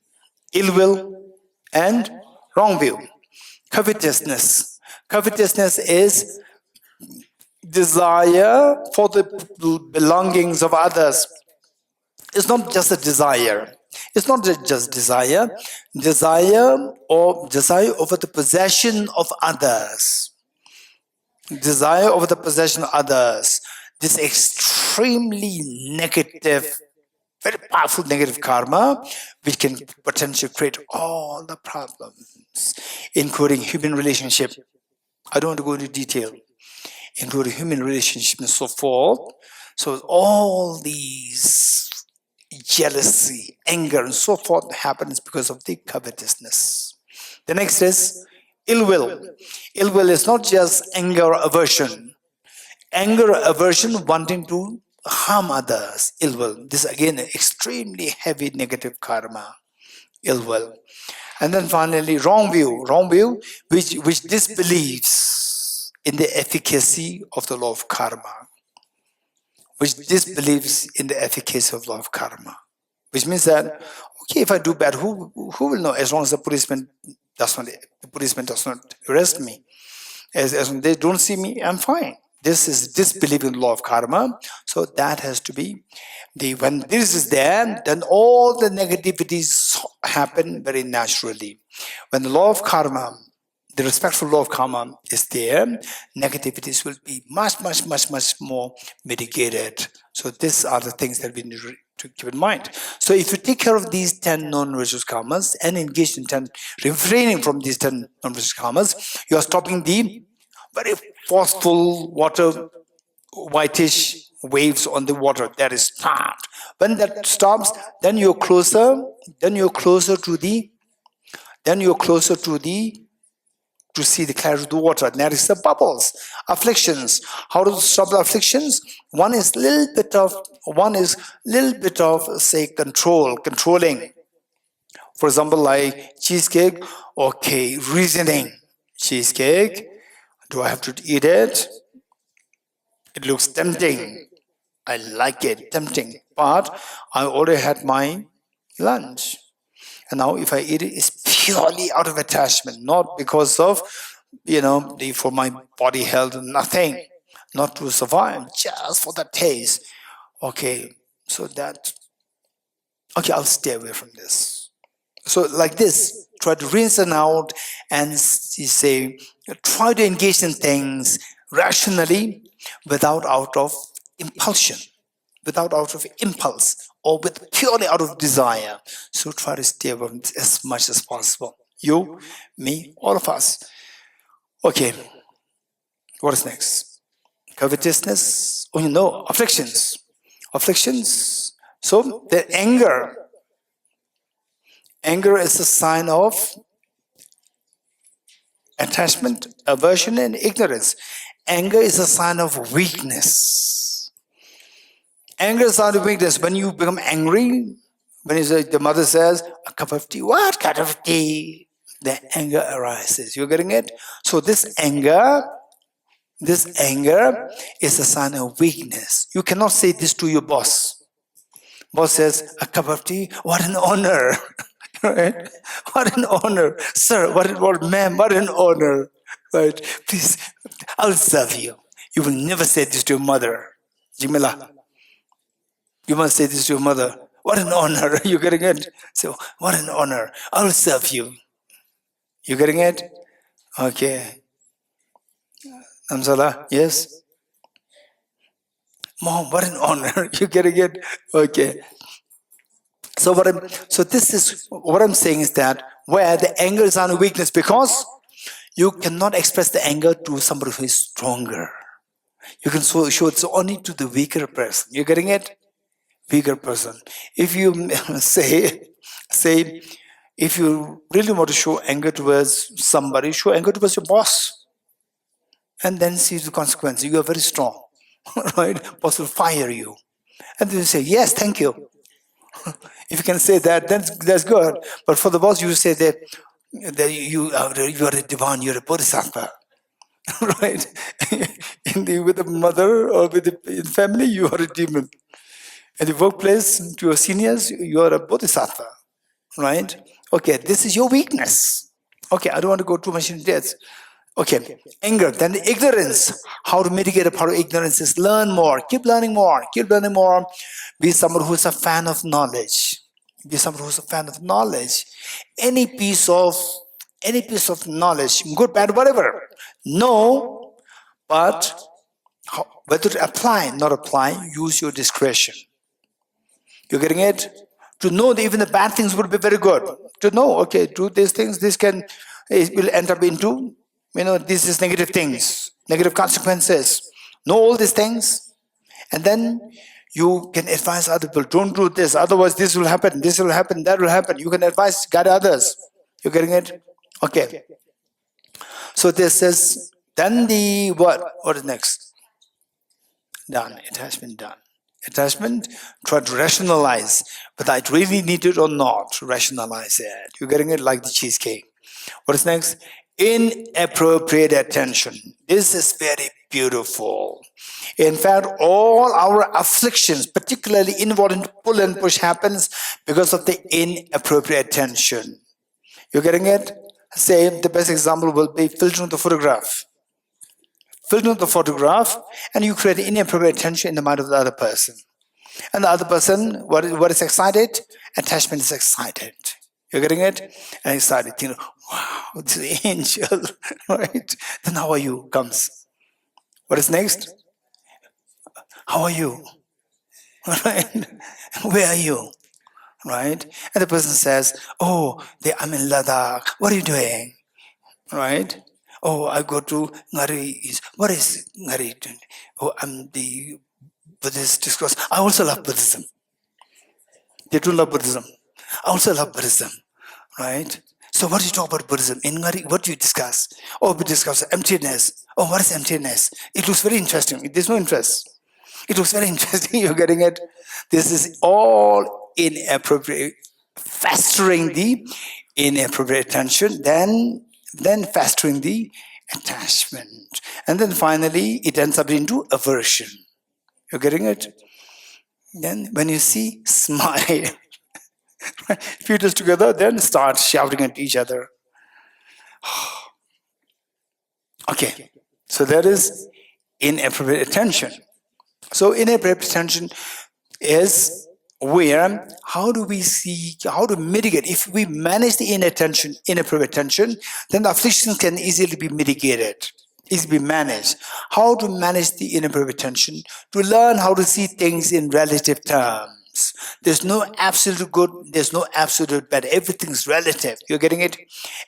ill will, and wrong view. Covetousness is desire for the belongings of others. It's not just a desire. It's not just desire. Desire over the possession of others. Desire over the possession of others. This extremely negative, very powerful negative karma, which can potentially create all the problems, including human relationship. I don't want to go into detail, including human relationship and so forth. So all these jealousy, anger, and so forth happens because of the covetousness. The next is ill will. Ill will is not just anger or aversion. Anger or aversion, wanting to harm others, ill will. This again, extremely heavy negative karma, ill will. And then finally, wrong view, which disbelieves in the efficacy of the law of karma, which disbelieves in the efficacy of law of karma, which means that, okay, if I do bad, who will know? As long as the policeman does not arrest me, as long as they don't see me, I'm fine. This is disbelief in the law of karma. So that has to be when this is there, then all the negativities happen very naturally. When the law of karma, the respectful law of karma is there, negativities will be much more mitigated. So these are the things that we need to keep in mind. So if you take care of these 10 non-vicious karmas and engage in refraining from these 10 non-vicious karmas, you are stopping the very forceful water, whitish waves on the water that is stopped. When that stops, then you're closer to see the clarity of the water. And there is the bubbles, afflictions. How to stop the afflictions? One is little bit of say controlling. For example, like cheesecake. Okay, reasoning. Cheesecake. Do I have to eat it? It looks tempting. I like it, tempting. But I already had my lunch. And now if I eat it, it's purely out of attachment, not because of, for my body health, nothing. Not to survive, just for the taste. Okay, I'll stay away from this. So like this, try to rinse it out and try to engage in things rationally without out of impulse or with purely out of desire. So try to stay away from this as much as possible. You, me, all of us. Okay, what is next? Covetousness, afflictions. So the anger is a sign of attachment, aversion, and ignorance. Anger is a sign of weakness. Anger is a sign of weakness. When you become angry, the mother says, a cup of tea, what kind of tea? The anger arises. You're getting it? So this anger is a sign of weakness. You cannot say this to your boss. Boss says, a cup of tea, what an honor. Right? What an honor. Sir, ma'am, what an honor. Right? Please, I'll serve you. You will never say this to your mother. Jimila. You must say this to your mother. What an honor. You getting it? So, what an honor. I'll serve you. You getting it? Okay. Amsala, yes? Mom, what an honor. You getting it? Okay. So what I'm saying is that where the anger is on a weakness, because you cannot express the anger to somebody who is stronger. You can show it only to the weaker person. You're getting it? Weaker person. If you say, if you really want to show anger towards somebody, show anger towards your boss. And then see the consequences. You are very strong. Right? Boss will fire you. And then you say, yes, thank you. If you can say that, that's good. But for the boss, you say that you are a divine, you're a bodhisattva. Right? With the mother or with the family, you are a demon. In the workplace, to your seniors, you are a bodhisattva. Right? Okay, this is your weakness. Okay, I don't want to go too much into depth. Okay, anger. Then the ignorance. How to mitigate a part of ignorance is learn more. Keep learning more. Be someone who is a fan of knowledge. Be someone who's a fan of knowledge. Any piece of knowledge, good, bad, whatever. Know, but whether to apply, not apply, use your discretion. You're getting it? To know that even the bad things would be very good. To know, okay, do these things, it will end up into, this is negative things, negative consequences. Know all these things, and then you can advise other people, don't do this, otherwise this will happen, that will happen. You can advise, guide others. You're getting it? Okay. So this is, then the what? What is next? Done. It has been done. Attachment, try to rationalize whether I really need it or not. Rationalize it. You're getting it, like the cheesecake. What is next? Inappropriate attention. This is very beautiful. In fact, all our afflictions, particularly involving pull and push, happens because of the inappropriate attention. You're getting it? Say, the best example will be filtering the photograph. Filtering the photograph, and you create inappropriate attention in the mind of the other person. And the other person, what is excited? Attachment is excited. You're getting it? And excited, wow, it's the angel, right? Then how are you? Comes. What is next? How are you? Right? Where are you? Right? And the person says, oh, I'm in Ladakh. What are you doing? Right? Oh, I go to Ngari. What is Ngari? Oh, I'm the Buddhist discourse. I also love Buddhism. They do love Buddhism. I also love Buddhism. Right? So what do you talk about Buddhism? In Ngari, what do you discuss? Oh, we discuss emptiness. Oh, what is emptiness? It looks very interesting. There's no interest. It looks very interesting. You're getting it? This is all inappropriate, festering the inappropriate attention, then festering the attachment. And then finally, it ends up into aversion. You're getting it? Then when you see, smile. Feet is together, then start shouting at each other. Okay, so that is inappropriate attention. So inappropriate attention is where, how to mitigate? If we manage the inappropriate attention, then the affliction can easily be mitigated, easily be managed. How to manage the inappropriate attention? To learn how to see things in relative terms. There's no absolute good, there's no absolute bad. Everything's relative. You're getting it?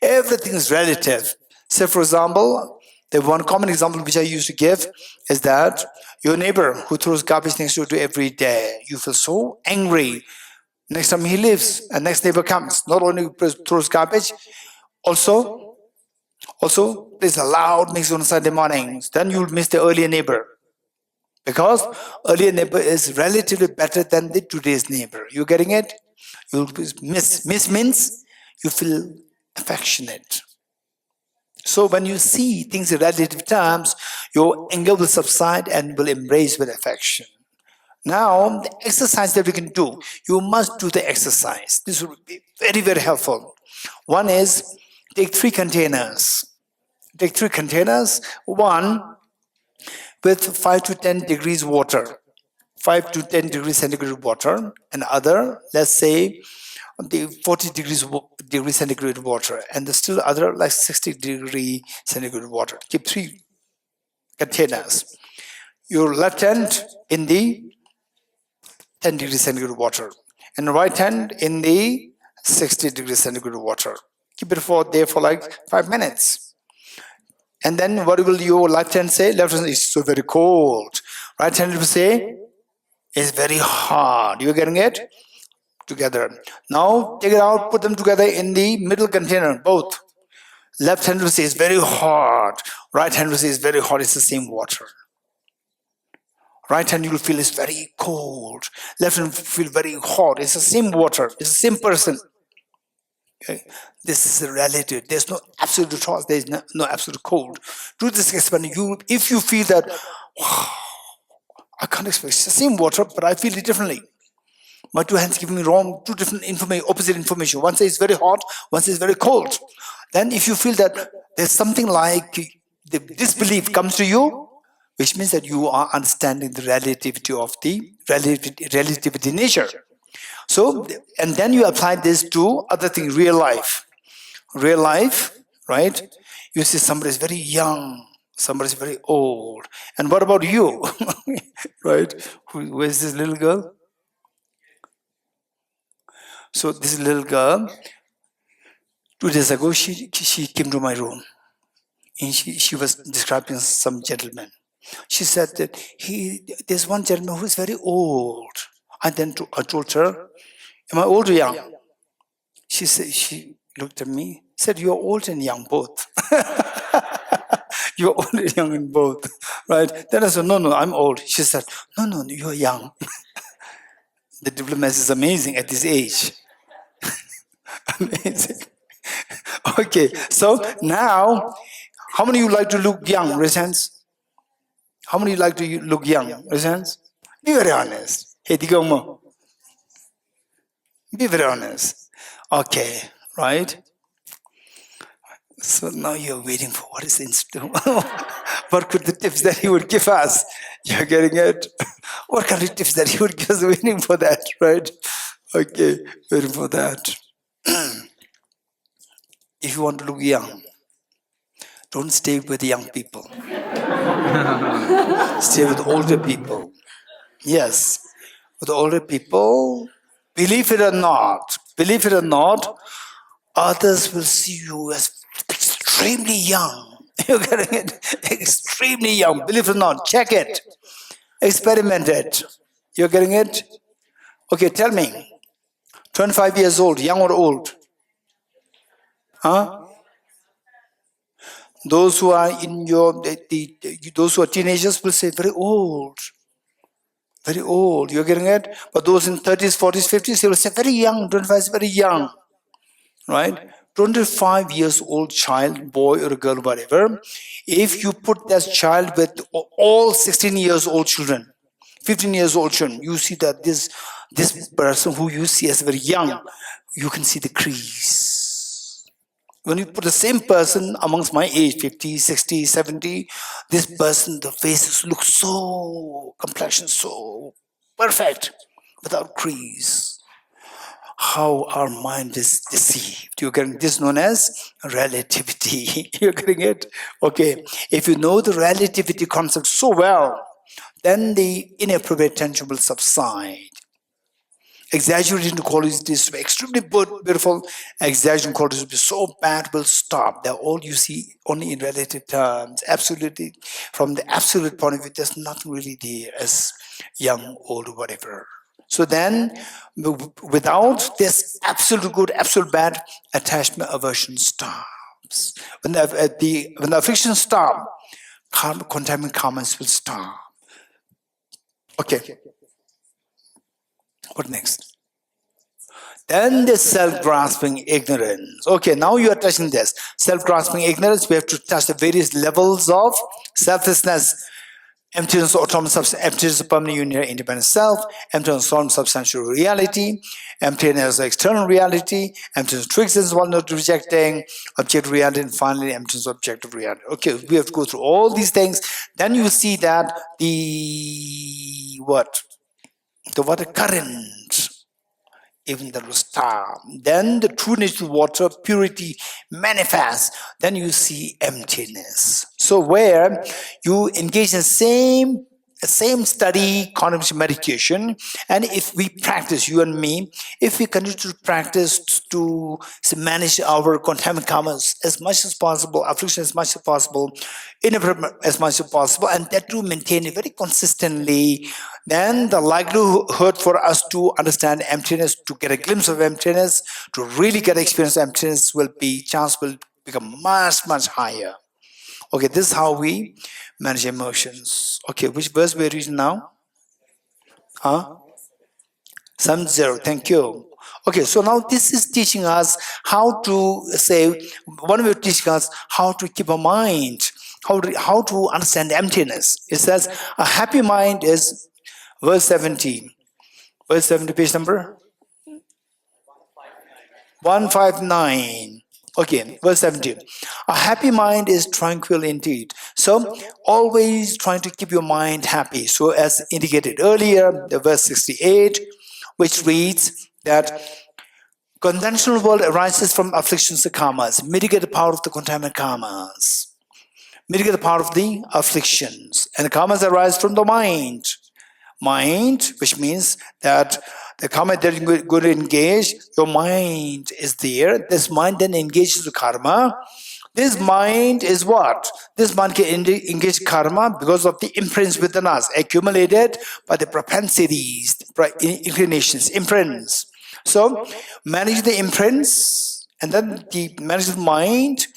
Everything's relative. So for example, the one common example which I used to give is that your neighbor who throws garbage next to you every day, you feel so angry. Next time he leaves, and next neighbor comes, not only throws garbage, also plays a loud music on Sunday mornings. Then you'll miss the earlier neighbor. Because earlier neighbor is relatively better than the today's neighbor. You getting it? You'll miss means you feel affectionate. So when you see things in relative terms, your anger will subside and will embrace with affection. Now, the exercise that we can do, you must do the exercise. This will be very, very helpful. One is, take 3 containers. Take 3 containers. One with 5 to 10 degrees water, 5 to 10 degrees centigrade water, and other, let's say, the 40 degrees centigrade water, and the still other like 60 degree centigrade water. Keep 3 containers. Your left hand in the 10 degrees centigrade water, and right hand in the 60 degrees centigrade water. Keep it there for like 5 minutes. And then what will your left hand say? Left hand is so very cold. Right hand will say, it's very hard. You're getting it? Together. Now take it out, put them together in the middle container, both. Left hand will say it's very hard. Right hand will say it's very hot. It's the same water. Right hand you will feel it's very cold. Left hand will feel very hot. It's the same water. It's the same person. Okay. This is relative. There's no absolute hot. There's no absolute cold. Do this experiment. If you feel that, wow, I can't explain. It's the same water, but I feel it differently. My 2 hands giving me two different information, opposite information. One says very hot, one says very cold. Then if you feel that there's something like the disbelief comes to you, which means that you are understanding the relativity of the relativity nature. So, and then you apply this to other things, real life. Real life, right? You see somebody is very young, somebody is very old. And what about you? Right? Who is this little girl? So this little girl, 2 days ago, she came to my room. And she was describing some gentleman. She said that there's one gentleman who is very old. And then I told her, am I old or young? She said, she looked at me, said, you're old and young both. You're old and young in both, right? Then I said, no, I'm old. She said, no, you're young. The diplomacy is amazing at this age. Amazing. Okay, so now, how many of you like to look young? Raise hands. How many like to look young? Raise hands. Be very honest. Hey, Digomo. Be very honest. Okay, right? So now you're waiting for what is the institute. What could the tips that he would give us? You're getting it? What kind of tips that he would give us? Waiting for that, right? Okay, waiting for that. If you want to look young, don't stay with young people. Stay with older people. Yes, with older people, believe it or not, others will see you as extremely young. You're getting it? Extremely young. Believe it or not, check it. Experiment it. You're getting it? Okay, tell me. 25 years old, young or old? Huh? Those who are in those who are teenagers will say very old. Very old. You're getting it? But those in 30s, 40s, 50s, they will say very young. 25 is very young. Right? 25 years old child, boy or girl, whatever, if you put that child with all 16 years old children, 15 years old children, you see that this person who you see as very young, you can see the crease. When you put the same person amongst my age, 50, 60, 70, this person, the faces look so, complexion so perfect, without crease. How our mind is deceived. You're getting this known as relativity. You're getting it? Okay. If you know the relativity concept so well, then the inappropriate attention will subside. Exaggerating qualities is extremely beautiful. Exaggerating qualities will be so bad will stop. They're all you see only in relative terms. Absolutely, from the absolute point of view, there's nothing really there as young, old, whatever. So then, without this absolute good, absolute bad, attachment aversion stops. When the affliction stops, contaminant comments will stop. Okay. What next? Then the self-grasping ignorance. Okay, now you are touching this. Self-grasping ignorance, we have to touch the various levels of selflessness. Emptiness of autonomous substance, emptiness of permanent unity, independent self, emptiness of substantial reality, emptiness of external reality, emptiness of triggers one not rejecting, objective reality, and finally emptiness of objective reality. Okay, we have to go through all these things. Then you see that the water current, even the star. Then the true nature of water, purity manifests. Then you see emptiness. So where you engage in same study, contemplation, meditation, and if we practice, you and me, if we continue to practice to manage our contaminant karmas as much as possible, affliction as much as possible, inappropriate as much as possible, and that to maintain it very consistently, then the likelihood for us to understand emptiness, to get a glimpse of emptiness, to really get experience of emptiness chance will become much, much higher. Okay, this is how we manage emotions. Okay, which verse we're reading now? Huh? Psalm 0, thank you. Okay, so now this is teaching us how to say, one way of teaching us how to keep a mind, how to understand emptiness. It says, a happy mind is verse 17. Verse 70, page number? 159. Okay, verse 17. A happy mind is tranquil indeed. So, always trying to keep your mind happy. So, as indicated earlier, the verse 68, which reads, that conventional world arises from afflictions and karmas. Mitigate the power of the contaminant karmas. Mitigate the power of the afflictions. And the karmas arise from the mind. Mind, which means that the karma that you're going to engage, your mind is there. This mind then engages the karma. This mind is what? This mind can engage karma because of the imprints within us, accumulated by the propensities, inclinations, imprints. So, manage the imprints, and then manage the mind.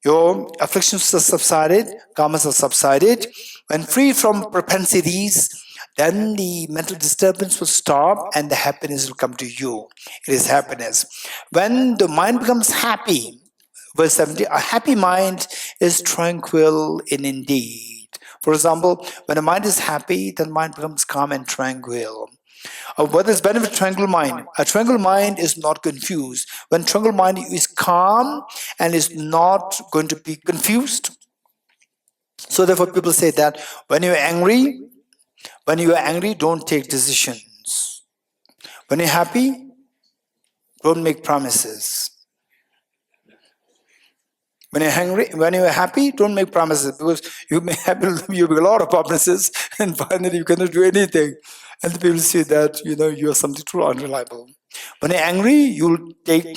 Your afflictions are subsided, karmas are subsided. When free from propensities, then the mental disturbance will stop and the happiness will come to you. It is happiness. When the mind becomes happy, verse 70, a happy mind is tranquil in indeed. For example, when the mind is happy, then mind becomes calm and tranquil. What is benefit of tranquil mind? A tranquil mind is not confused. When tranquil mind is calm and is not going to be confused. So therefore people say that when you are angry, don't take decisions. When you're happy, don't make promises. When you're happy, don't make promises, because you may have a lot of promises and finally you cannot do anything. And the people say that you are something true unreliable. When you're angry, you'll make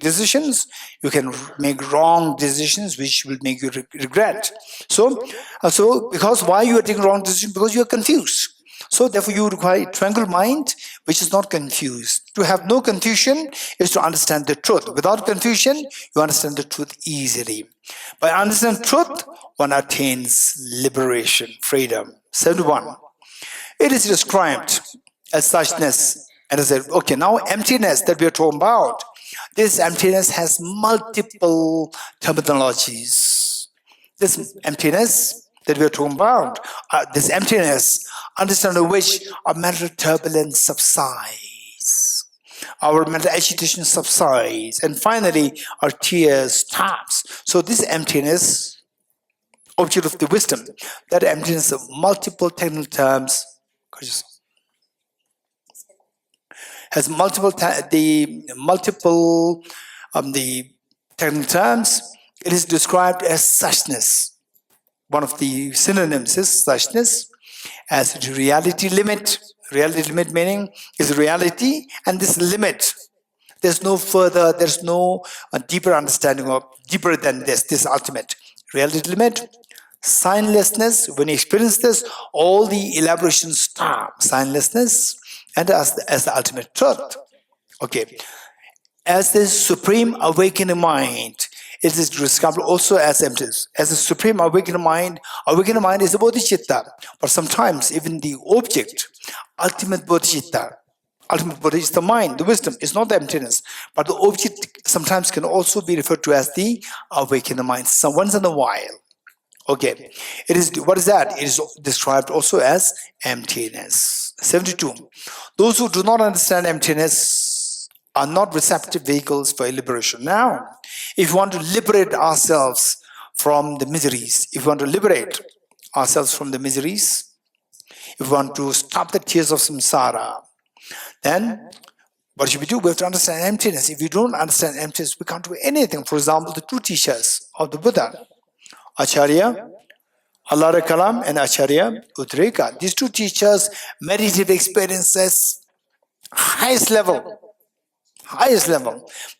decisions. You can make wrong decisions, which will make you regret. So because why you are taking wrong decisions? Because you are confused. So therefore you require a tranquil mind which is not confused. To have no confusion is to understand the truth. Without confusion, you understand the truth easily. By understanding truth, one attains liberation, freedom. 71. It is described as suchness. And I said, okay, now emptiness that we are talking about. This emptiness has multiple terminologies. This emptiness that we are talking about, this emptiness, understanding which our mental turbulence subsides, our mental agitation subsides, and finally our tears stops. So this emptiness, object of the wisdom, that emptiness of multiple technical terms, has multiple technical terms. It is described as suchness. One of the synonyms is suchness, as reality limit. Reality limit meaning is reality, and this limit. There's no further, there's no deeper understanding of deeper than this ultimate. Reality limit, signlessness. When you experience this, all the elaborations stop. Signlessness, and as the ultimate truth. Okay. As the supreme awakening mind, it is described also as emptiness. As a supreme awakening mind is the bodhicitta. But sometimes even the object, ultimate bodhicitta is the mind, the wisdom, is not the emptiness. But the object sometimes can also be referred to as the awakening mind, once in a while. Okay. It is, what is that? It is described also as emptiness. 72. Those who do not understand emptiness are not receptive vehicles for liberation. Now, if we want to liberate ourselves from the miseries, if we want to stop the tears of samsara, then what should we do? We have to understand emptiness. If we don't understand emptiness, we can't do anything. For example, the two teachers of the Buddha, Acharya Allah Kalam and Acharya Utrika. These two teachers meditated experiences highest level,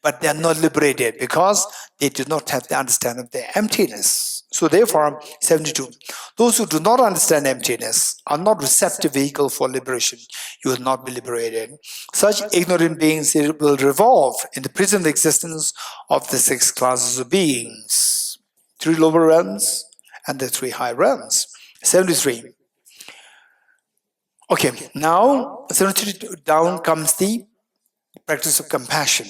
but they are not liberated because they do not have the understanding of their emptiness. So therefore, 72. Those who do not understand emptiness are not receptive vehicle for liberation. You will not be liberated. Such ignorant beings will revolve in the prison existence of the 6 classes of beings. 3 lower realms and the 3 high realms. 73. Okay, now 73 down comes the practice of compassion.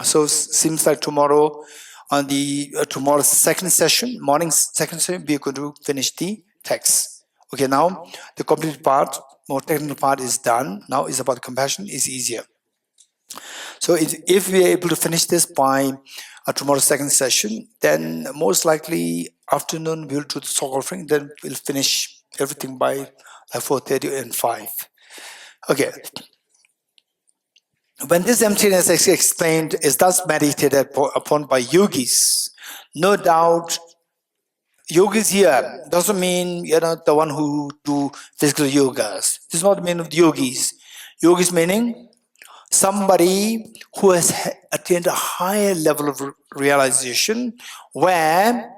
So seems like tomorrow on the tomorrow's second session, morning's second session, we are going to finish the text. Okay, now the complete part, more technical part is done. Now it's about compassion, is easier. So if we are able to finish this by tomorrow's second session, then most likely afternoon we'll do the soul offering, then we'll finish everything by 4:30 and 5. Okay. When this emptiness is explained, is thus meditated upon by yogis. No doubt, yogis here doesn't mean the one who do physical yogas. This is not the meaning of yogis. Yogis meaning somebody who has attained a higher level of realization, where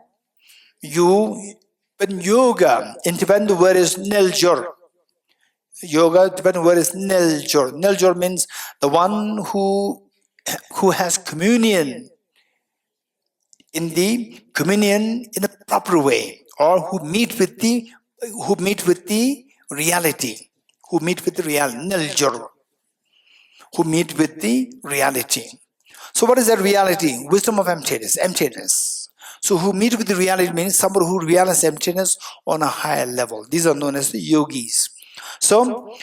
when yoga, in Tibetan the word is niljor. Yoga, Tibetan word is niljor. Niljor means the one who has communion in the proper way, or who meet with the reality, niljor, who meet with the reality. So what is that reality? Wisdom of emptiness. So who meet with the reality means somebody who realizes emptiness on a higher level. These are known as the yogis. So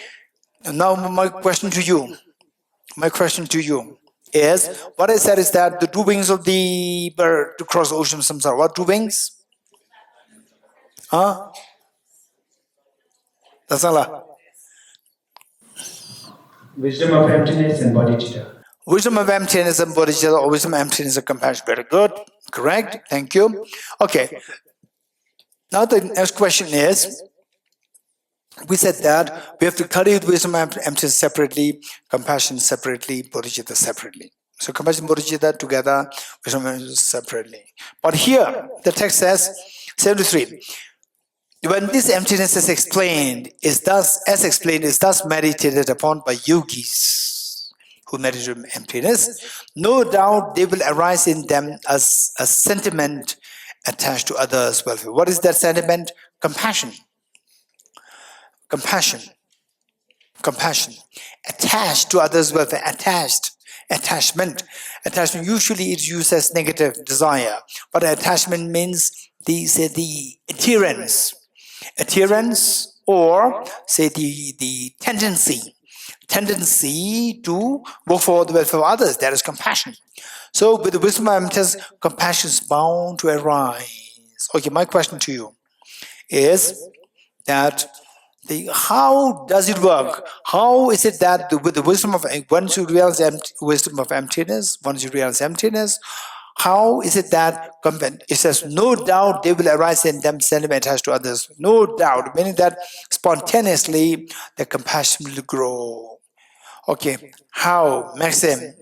now my question to you is, what I said is that the two wings of the bird to cross the ocean of samsara. What two wings? Huh? That's all. Wisdom of emptiness and bodhicitta. Wisdom of emptiness and bodhicitta, or wisdom of emptiness and compassion. Very good. Correct. Thank you. Okay. Now the next question is, we said that we have to cultivate wisdom and emptiness separately, compassion separately, bodhicitta separately. So compassion and bodhicitta together, wisdom and emptiness separately. But here, the text says, 73. When this emptiness is explained, is thus meditated upon by yogis who meditate on emptiness, no doubt they will arise in them as a sentiment attached to others' welfare. What is that sentiment? Compassion. Attached to others' welfare. Attachment usually is used as negative desire, but attachment means the adherence, or say the tendency to work for the welfare of others. That is compassion. So with the wisdom of emptiness, compassion is bound to arise. Okay, my question to you is that how does it work? How is it that with the wisdom of, once you realize wisdom of emptiness, how is it that it says, no doubt they will arise in them sentiment attached to others? No doubt, meaning that spontaneously the compassion will grow. Okay, how? Maxim?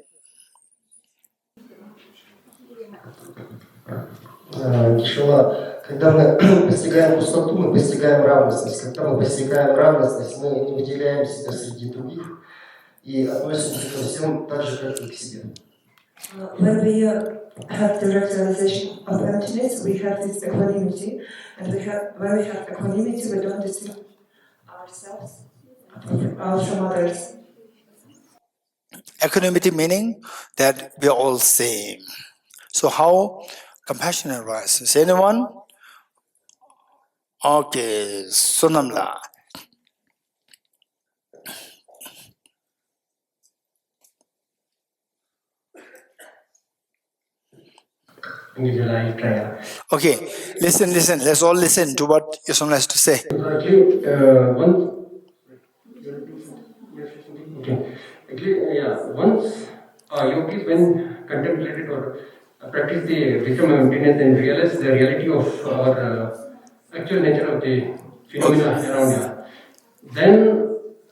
Кишела, когда мы постигаем пустоту, мы постигаем равностность. Когда мы постигаем равностность, мы не выделяем себя среди других и относимся ко всем так же, как и к себе. When we have direct realization of emptiness, we have this equanimity, and when we have equanimity, we don't distinguish ourselves from others. Equanimity meaning that we are all same. So how compassion arises? Anyone? Okay, Sonamla. Okay, listen. Let's all listen to what Yasona has to say. Once yogis, when contemplated or practice the wisdom of emptiness and realize the reality of our actual nature of the phenomena around here, then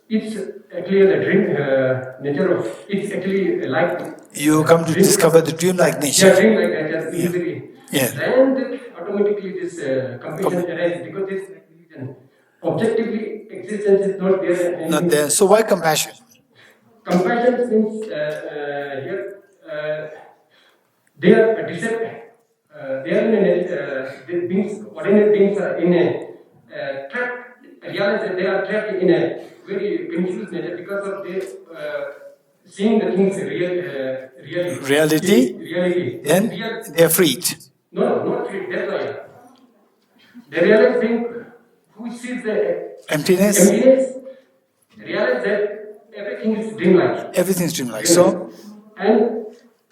it's actually the dream nature of, it's actually like you come to discover the dreamlike nature. Yeah, dreamlike nature, easily. Yeah. Then automatically this compassion arises, because this religion, objectively existence is not there. Not there. So why compassion? Compassion means here they are they are in a beings, ordinary beings are in a trap. Realize that they are trapped in a very confused nature because of the seeing the things reality. Then they are freed. No, not freed. That's why they realize being who sees the emptiness realize that everything is dreamlike. Everything is dreamlike. So, and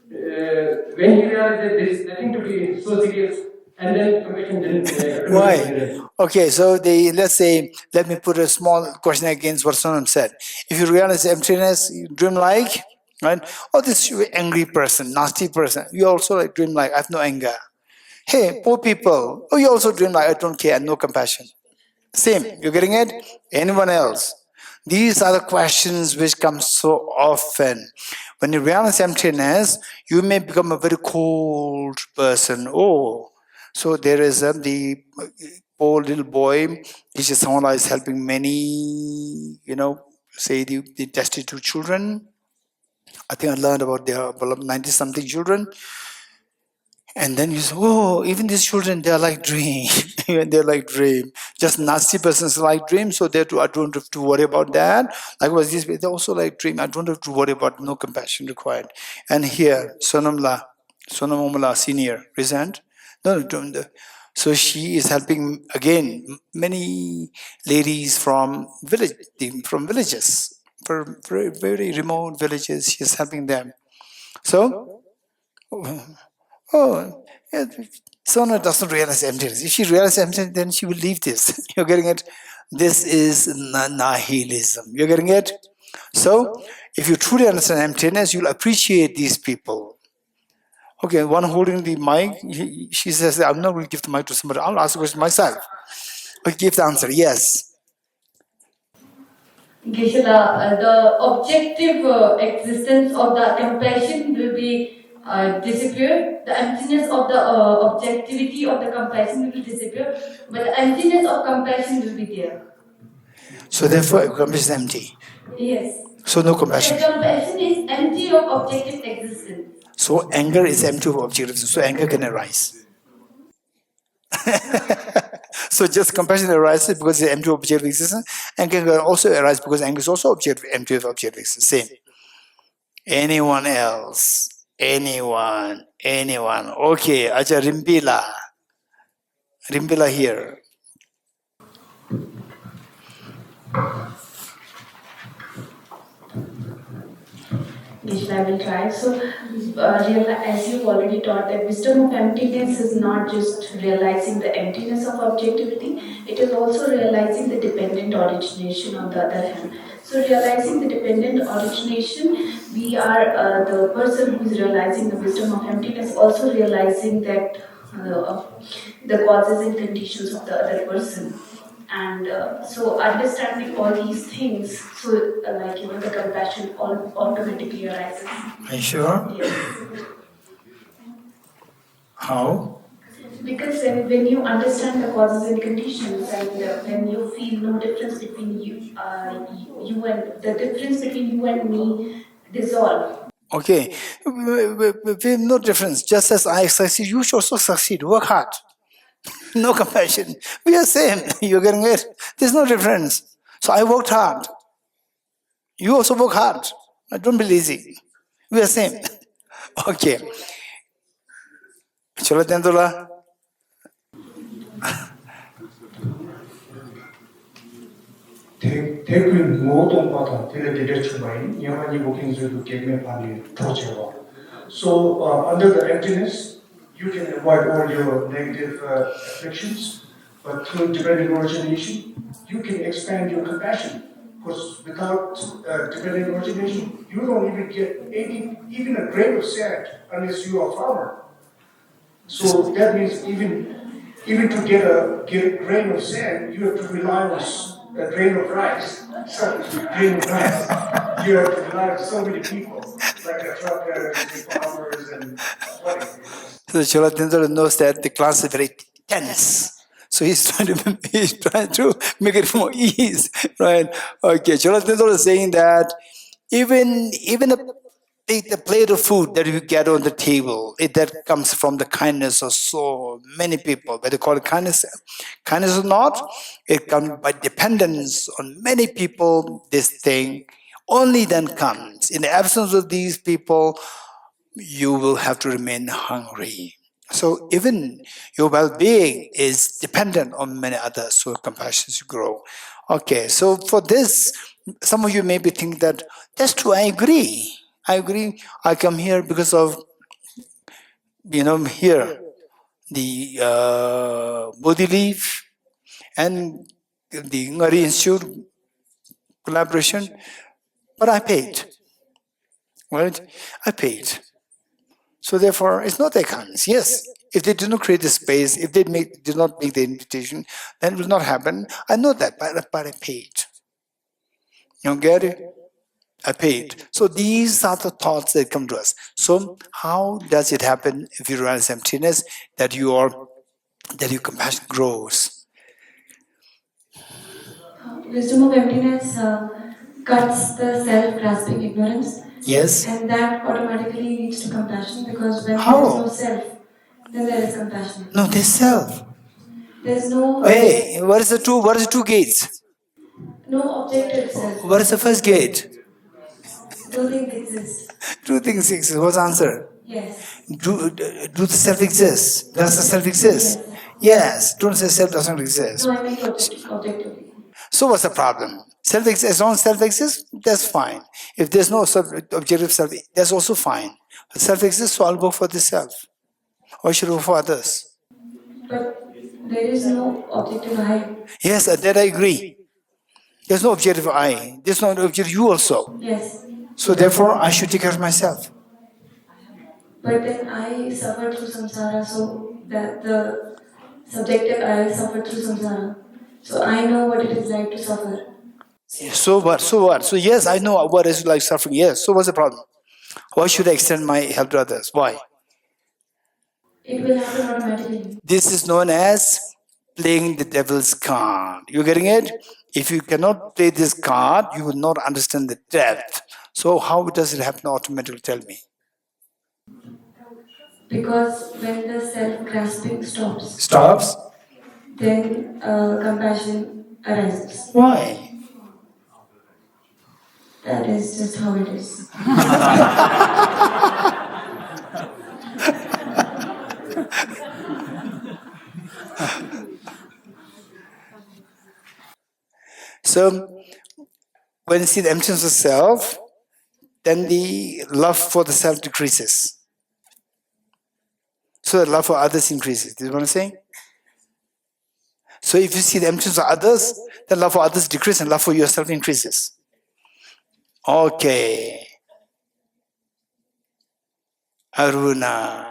when he realized that there is nothing to be so serious, and then compassion didn't. Why? Okay, so let me put a small question against what Sonam said. If you realize emptiness, dreamlike, right? Or this angry person, nasty person, you also like dream like I have no anger. Hey, poor people, oh, you also dream like I don't care, no compassion. Same, you're getting it? Anyone else? These are the questions which come so often. When you realize emptiness, you may become a very cold person. Oh, so there is the poor little boy. He's just someone who is helping many, say the destitute children. I think I learned about their 90 something children. And then you say, oh, even these children, they're like dream. They're like dream. Just nasty persons like dream, so I don't have to worry about that. Likewise, these they also like dream. I don't have to worry about no compassion required. And here, Sonamomala Senior, present. No, don't. So she is helping again many ladies from villages, for very, very remote villages. She is helping them. So. Oh, yeah, Sona doesn't realize emptiness. If she realizes emptiness, then she will leave this. You're getting it? This is nihilism. You're getting it? So, if you truly understand emptiness, you'll appreciate these people. Okay, one holding the mic, she says, I'm not going to give the mic to somebody. I'll ask the question myself. Okay, give the answer. Yes. Gisela, the objective existence of the compassion will be disappear. The emptiness of the objectivity of the compassion will disappear, but the emptiness of compassion will be there. So therefore, compassion is empty. Yes. So no compassion. The compassion is empty of objective existence. So anger is empty of objective existence. So anger can arise. So just compassion arises because it's empty of objective existence. Anger can also arise because anger is also empty of objective existence. Same. Anyone else? Anyone? Okay, Acha Rimbila. Rimbila here. Which I will try. So, as you've already taught, that wisdom of emptiness is not just realizing the emptiness of objectivity, it is also realizing the dependent origination on the other hand. So, realizing the dependent origination, we are the person who is realizing the wisdom of emptiness, also realizing that the causes and conditions of the other person. And so understanding all these things, so the compassion automatically arises. Are you sure? Yes. How? Because when you understand the causes and conditions, and when you feel no difference between you and the difference between you and me dissolve. Okay, we have no difference. Just as I succeed, you should also succeed. Work hard. No compassion. We are same. You're getting it? There's no difference. So I worked hard. You also work hard. Don't be lazy. We are same. Okay. Chalo Tendula. 대근 모든 바다 텔레비전 출마인 영원히 목행수도 개면 반이 도제와. So under the emptiness, you can avoid all your negative afflictions, but through dependent origination, you can expand your compassion. Because without dependent origination, you don't even get even a grain of sand unless you are a farmer. So that means even to get a grain of sand, you have to rely on a grain of rice. Grain of rice. You have to rely on so many people, like the truckers and farmers and what. So Cholatendra knows that the class is very tense. So he's trying to make it more ease, right? Okay, Cholatendra is saying that even the plate of food that you get on the table, that comes from the kindness of so many people, whether call it kindness or not, it comes by dependence on many people. This thing only then comes. In the absence of these people, you will have to remain hungry. So even your well-being is dependent on many others, so compassion should grow. Okay, so for this, some of you may be thinking that, that's true, I agree. I come here because of, here, the BodhiLeaf and the Ngari Institute collaboration, but I paid. right? I paid. So therefore, it's not their kindness. Yes, if they did not create the space, if they did not make the invitation, then it will not happen. I know that, but I paid. You get it? I paid. So these are the thoughts that come to us. So how does it happen if you realize emptiness, that your compassion grows? Wisdom of emptiness cuts the self-grasping ignorance. Yes. And that automatically leads to compassion, because when How? there is no self, then there is compassion. No, there's self. There's no... Hey, what is the two gates? No objective self. What is the first gate? Two things exist. Two things exist. What's the answer? Yes. Do the self exist? Does the self exist? Yes. Don't say self doesn't exist. No, I mean objectively. So what's the problem? Self exists. As long as self exists, that's fine. If there's no objective self, that's also fine. Self exists, so I'll go for the self. Or should I go for others? But there is no objective I. Yes, that I agree. There's no objective I. There's no objective you also. Yes. So therefore, I should take care of myself. But then I suffer through samsara, so that the subjective I suffer through samsara. So I know what it is like to suffer. So what? So what? So yes, I know what it's like suffering. Yes. So what's the problem? Why should I extend my help to others? Why? It will happen automatically. This is known as playing the devil's card. You getting it? If you cannot play this card, you will not understand the depth. So how does it happen automatically? Tell me. Because when the self-grasping stops, then compassion arises. Why? That is just how it is. So, when you see the emptiness of self, then the love for the self decreases. So the love for others increases. Do you know what I'm saying? So if you see the emptiness of others, then love for others decreases and love for yourself increases. Okay. Aruna.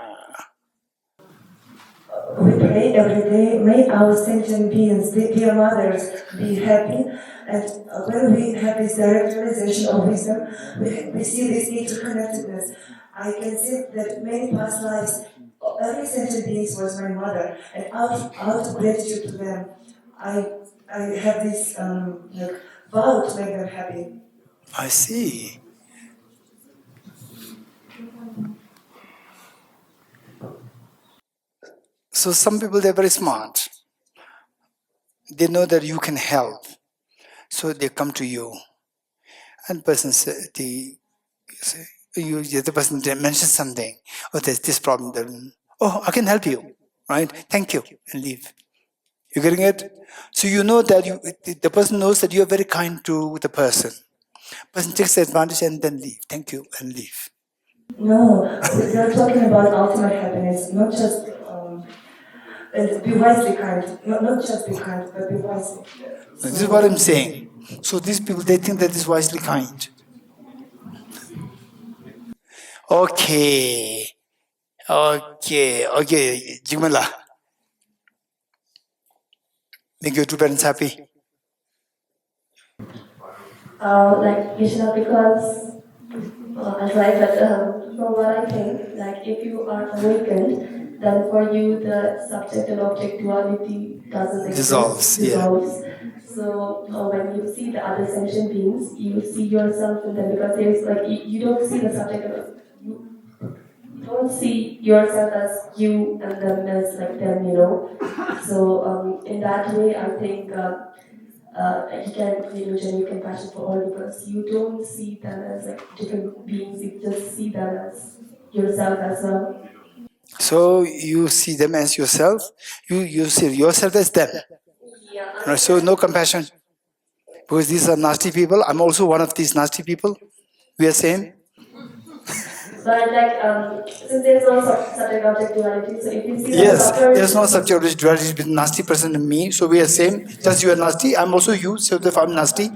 We pray every day, may our sentient beings, dear mothers, be happy. And when we have this direct realization of wisdom, we see this interconnectedness. I can see that many past lives, every sentient being was my mother, and out of gratitude to them, I have this vow to make them happy. I see. So some people, they're very smart. They know that you can help. So they come to you. And person the person mentions something. Oh, there's this problem. Then, oh, I can help you. Right? Thank you. And leave. You getting it? So you know that the person knows that you are very kind to the person. Person takes advantage and then leave. Thank you and leave. No, we are talking about ultimate happiness, not just be wisely kind, not just be kind, but be wisely. This is what I'm saying. So these people, they think that is wisely kind. Okay, Jimala. Make your two parents happy. Like Krishna, because I try, but from what I think, like if you are awakened, then for you the subject and object duality doesn't exist. Dissolves. Yeah. So when you see the other sentient beings, you see yourself in them, because there's like you don't see the subject of you don't see yourself as you and them as like them, you know. So in that way, I think you can feel genuine compassion for all, because you don't see them as like different beings, you just see them as yourself as well. So you see them as yourself, you see yourself as them. Yeah. Right? So no compassion. Because these are nasty people. I'm also one of these nasty people. We are same. But like, since there's no subject object duality, so if you see Yes, the there's no subject duality between nasty person and me. So we are same. Just you are nasty, I'm also you. So if I'm nasty.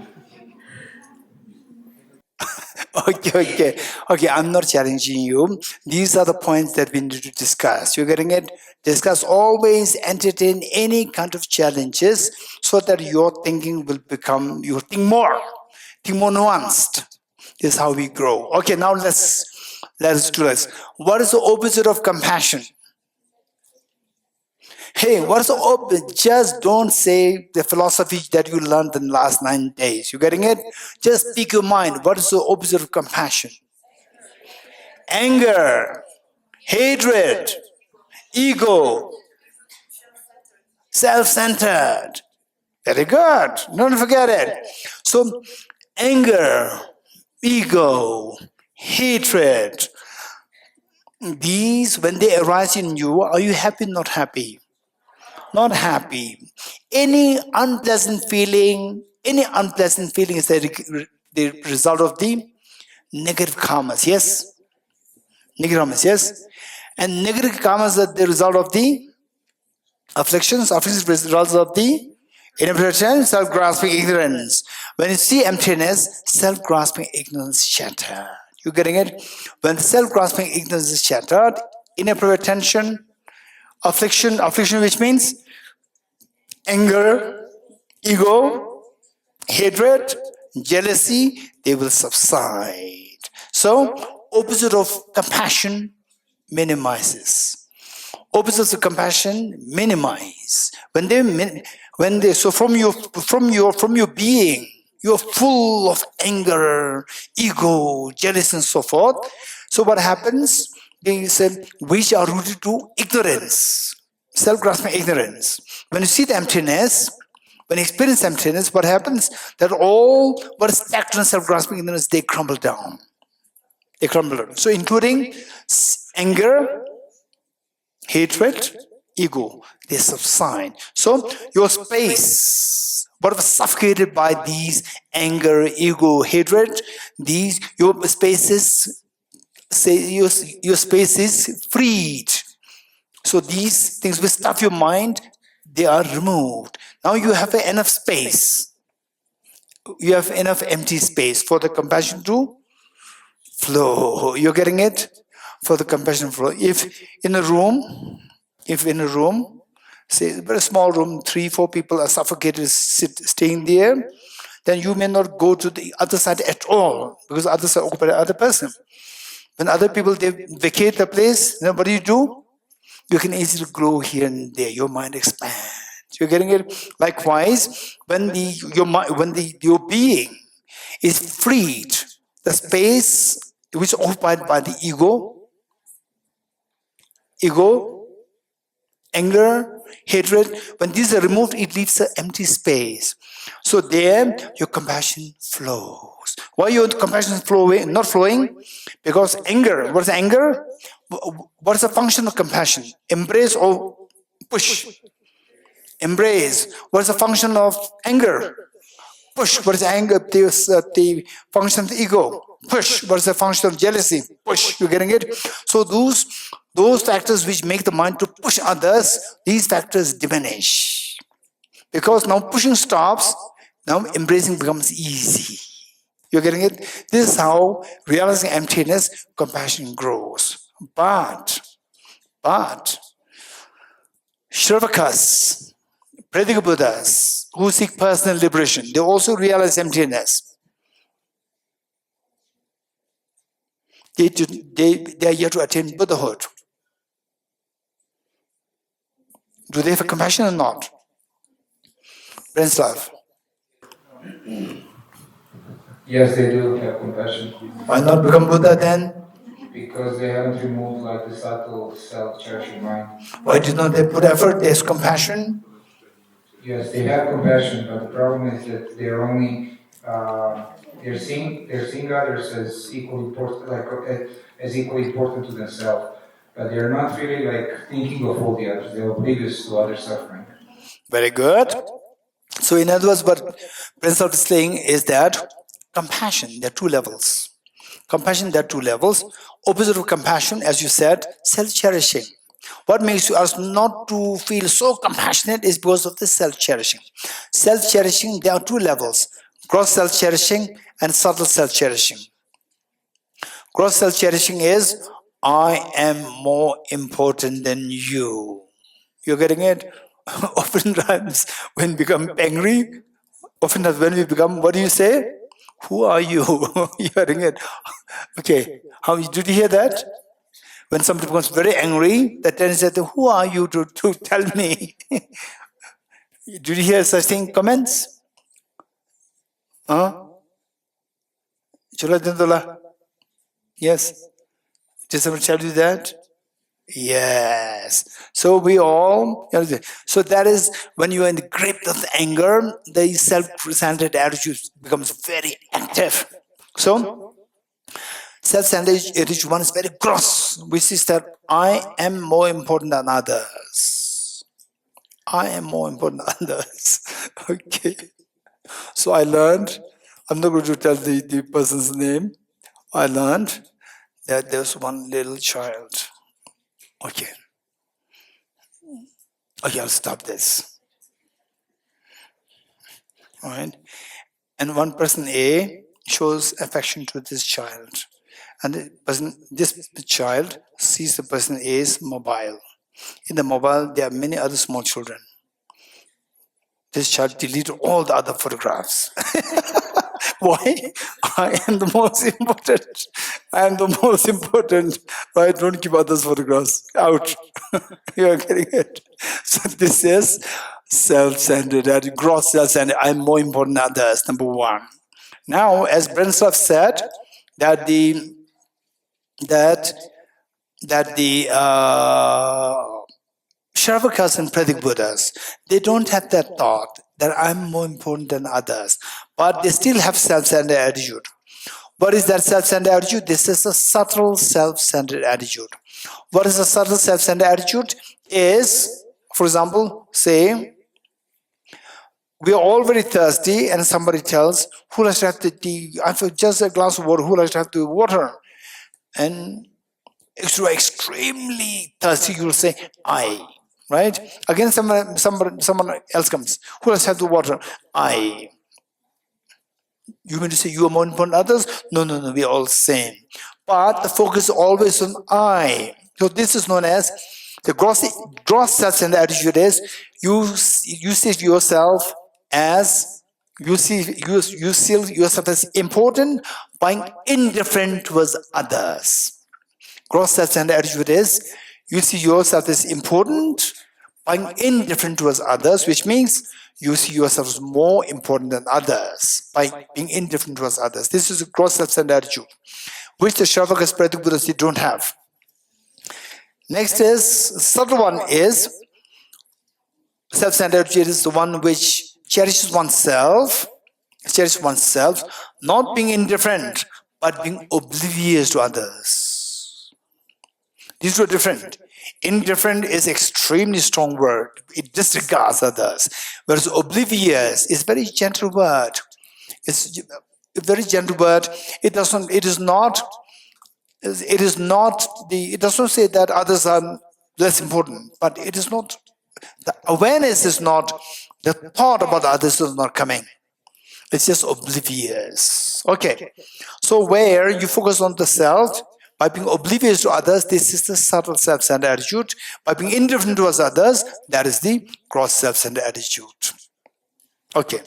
Okay, I'm not challenging you. These are the points that we need to discuss. You're getting it? Discuss, always entertain any kind of challenges so that your thinking will become, you think more nuanced. This is how we grow. Okay, now let's do this. What is the opposite of compassion? Hey, what's the opposite? Just don't say the philosophy that you learned in the last 9 days. You getting it? Just speak your mind. What is the opposite of compassion? Anger, hatred, ego, self-centered. Very good. Don't forget it. So, anger, ego, hatred, these, when they arise in you, are you happy, not happy? Not happy. Any unpleasant feeling is the result of the negative karmas, yes? Negative karmas, yes? And negative karmas are the result of the afflictions results of the interpretation, self-grasping ignorance. When you see emptiness, self-grasping ignorance shattered. You getting it? When self-grasping ignorance is shattered, inappropriate attention, affliction which means anger, ego, hatred, jealousy, they will subside. So, opposite of compassion minimizes. Opposites of compassion minimize. When they so from your being, you're full of anger, ego, jealousy, and so forth. So what happens? They said, which are rooted to ignorance, self-grasping ignorance. When you see the emptiness, when you experience emptiness, what happens? That all what is stacked on self-grasping ignorance, they crumble down. They crumble down. So including anger, hatred, ego, they subside. So your space, what was suffocated by these anger, ego, hatred, these your space is freed. So these things which stuff your mind, they are removed. Now you have enough space. You have enough empty space for the compassion to flow. You're getting it? For the compassion flow. If in a room, say a very small room, 3-4 people are suffocated, staying there, then you may not go to the other side at all because others are occupied by other person. When other people they vacate the place, what do? You can easily grow here and there. Your mind expands. You're getting it. Likewise, when your being is freed, the space which is occupied by the ego, anger, hatred, when these are removed, it leaves an empty space. So there, your compassion flows. Why your compassion is not flowing? Because anger. What is anger? What is the function of compassion? Embrace or push? Embrace. What is the function of anger? Push. What is anger? The function of the ego. Push. What is the function of jealousy? Push. You're getting it? So those factors which make the mind to push others, these factors diminish. Because now pushing stops, now embracing becomes easy. You're getting it? This is how realizing emptiness, compassion grows. But Shravakas, Pradika Buddhas, who seek personal liberation, they also realize emptiness. They are yet to attain Buddhahood. Do they have compassion or not? Brenslav. Yes, they do have compassion. Why not become Buddha then? Because they haven't removed the subtle self-cherishing mind. Why did not they put effort? There's compassion. Yes, they have compassion, but the problem is that they're only they're seeing others as equally important, as equally important to themselves, but they're not really thinking of all the others. They're oblivious to other suffering. Very good. So in other words, what Prince is saying is that compassion, there are 2 levels. Compassion, there are 2 levels. Opposite of compassion, as you said, self-cherishing. What makes us not to feel so compassionate is because of the self-cherishing. Self-cherishing, there are 2 levels. Gross self-cherishing and subtle self-cherishing. Gross self-cherishing is, I am more important than you. You're getting it? Oftentimes, when we become angry, oftentimes when we become, what do you say? Who are you? You're getting it? Okay. Did you hear that? When somebody becomes very angry, that then says, who are you to tell me? Did you hear such thing? Comments? Huh? Chuladindula? Yes. Did someone tell you that? Yes. So we all, so that is when you are in the grip of the anger, the self-centered attitude becomes very active. So, self-centered attitude one is very gross, which is that I am more important than others. I am more important than others. Okay. So I learned, I'm not going to tell the person's name. I learned that there's one little child. Okay. Okay, I'll stop this. All right. And one person A shows affection to this child. And this child sees the person A's mobile. In the mobile, there are many other small children. This child deleted all the other photographs. Why? I am the most important. I am the most important. Right? Don't keep others' photographs. Out. You are getting it. So this is self-centered, gross self-centered. I am more important than others, number one. Now, as Brenslow said, that the Shravakas and Pratik Buddhas, they don't have that thought that I'm more important than others, but they still have self-centered attitude. What is that self-centered attitude? This is a subtle self-centered attitude. What is a subtle self-centered attitude? Is, for example, say, we are all very thirsty and somebody tells, who likes to have the tea? I have just a glass of water, who likes to have the water? And if you are extremely thirsty, you will say, I. Right? Again, someone else comes. Who likes to have the water? I. You mean to say you are more important than others? No, we are all same. But the focus is always on I. So this is known as the gross self-centered attitude is you see yourself as yourself as important by indifferent towards others. Gross self-centered attitude is you see yourself as important by indifferent towards others, which means you see yourself as more important than others by being indifferent towards others. This is a gross self-centered attitude, which the Shravakas Pratik Buddhas don't have. Next is, subtle one is, self-centered attitude is the one which cherishes oneself, not being indifferent, but being oblivious to others. These two are different. Indifferent is extremely strong word. It disregards others. Whereas oblivious is very gentle word. It's a very gentle word. It doesn't say that others are less important, but it is not, the awareness is not, the thought about others is not coming. It's just oblivious. Okay. So where you focus on the self, by being oblivious to others, this is the subtle self-centered attitude. By being indifferent towards others, that is the gross self-centered attitude. Okay.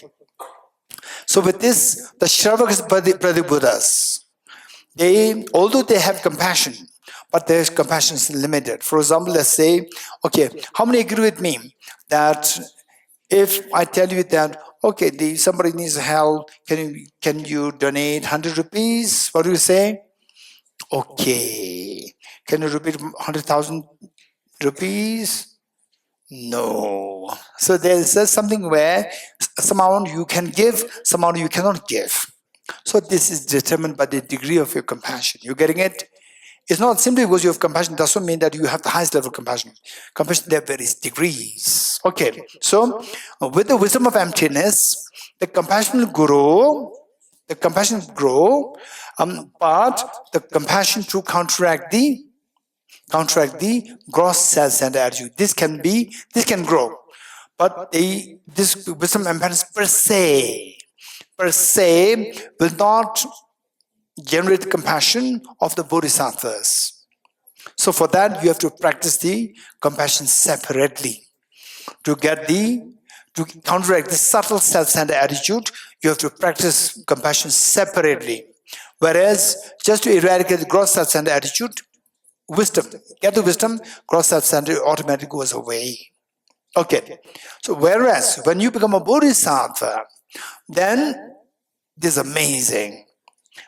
So with this, the Shravakas Pratik Buddhas, although they have compassion, but their compassion is limited. For example, let's say, okay, how many agree with me that if I tell you that, okay, somebody needs help, can you donate 100 rupees? What do you say? Okay. Can you repeat 100,000 rupees? No. So there's something where some amount you can give, some amount you cannot give. So this is determined by the degree of your compassion. You're getting it? It's not simply because you have compassion, doesn't mean that you have the highest level of compassion. Compassion, there are various degrees. Okay. So with the wisdom of emptiness, the compassion will grow. But the compassion to counteract the gross self-centered attitude. This can grow. But this wisdom and emptiness per se will not generate compassion of the bodhisattvas. So for that, you have to practice the compassion separately. To counteract the subtle self-centered attitude, you have to practice compassion separately. Whereas, just to eradicate the gross self-centered attitude, wisdom, get the wisdom, gross self-centered automatically goes away. Okay, so whereas when you become a bodhisattva, then this is amazing,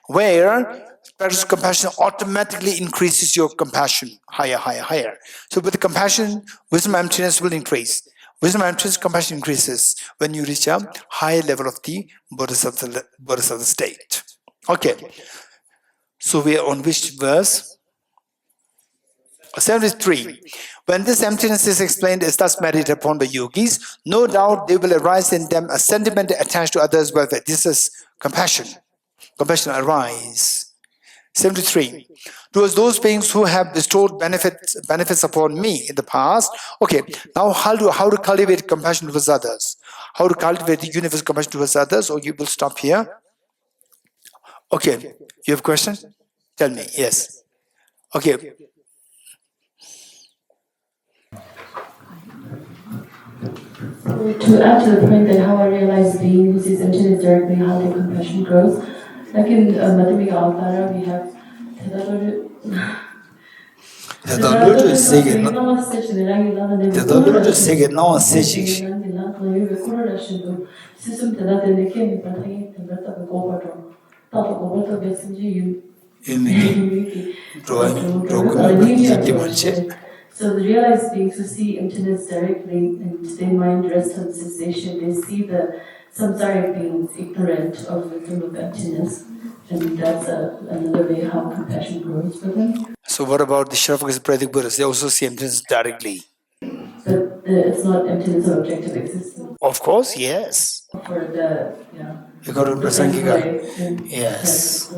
where practice compassion automatically increases your compassion higher, higher, higher. So with the compassion, wisdom emptiness will increase. Wisdom emptiness, compassion increases when you reach a higher level of the bodhisattva state. Okay, so we are on which verse? 73. When this emptiness is explained is thus meditated upon by yogis, no doubt there will arise in them a sentiment attached to others' welfare. This is compassion. Compassion arise. 73. Towards those beings who have bestowed benefits upon me in the past. Okay, now how to cultivate compassion towards others? How to cultivate the universal compassion towards others? Or you will stop here. Okay, you have a question? Tell me. Yes. Okay. To add to the point that how I realize being who sees emptiness directly, how their compassion grows. Like in Madhyamika Avtara, we have So the realized beings who see emptiness directly and their mind rests on cessation, they see the samsaric beings ignorant of the term of emptiness. And that's another way how compassion grows for them. So what about the Shravaka Buddhists? They also see emptiness directly. But it's not emptiness of objective existence. Of course, yes. For the, yes.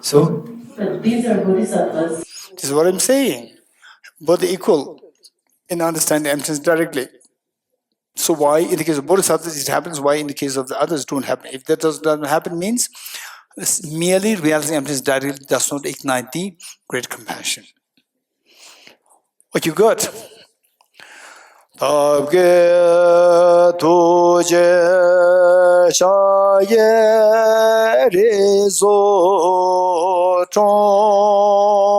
So? But these are bodhisattvas. This is what I'm saying. Both equal in understanding emptiness directly. So why in the case of bodhisattvas it happens, why in the case of the others don't happen? If that doesn't happen means merely realizing emptiness directly does not ignite the great compassion. What you got? Tabge tuje shaye rezo chon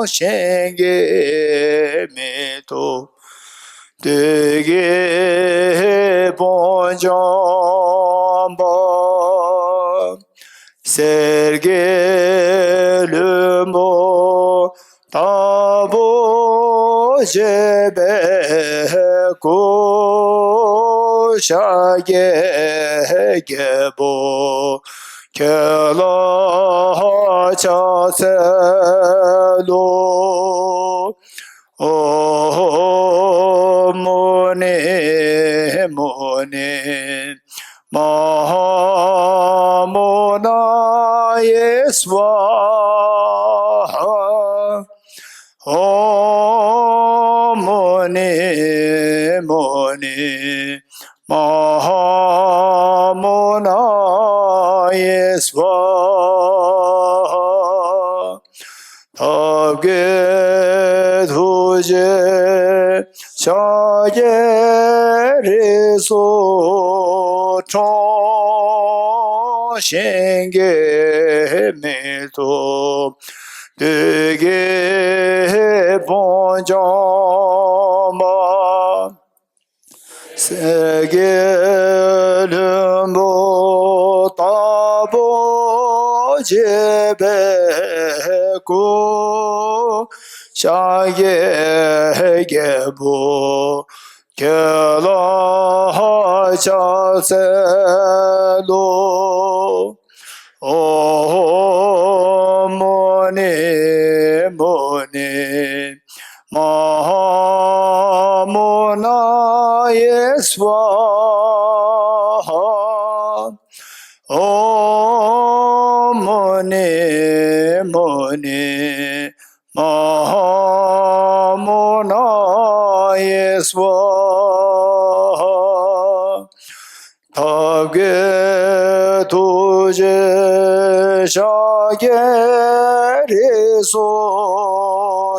shenge meto dege bonjamba serge le mo tabo jebe ko shage gebo kela cha se lo o mone Mahamona Yeswa Om Mone Mahamona Yeswa Tabge Dhuje Chaye Reso Chon Shenge Meto Dege Bonjama Sege Lumbo Tabo Jebe Ko Shage Gebo Kela cha se lo o mone Mahamona Yeswa o mone Mahamona Yeswa Tabge tu je shageri so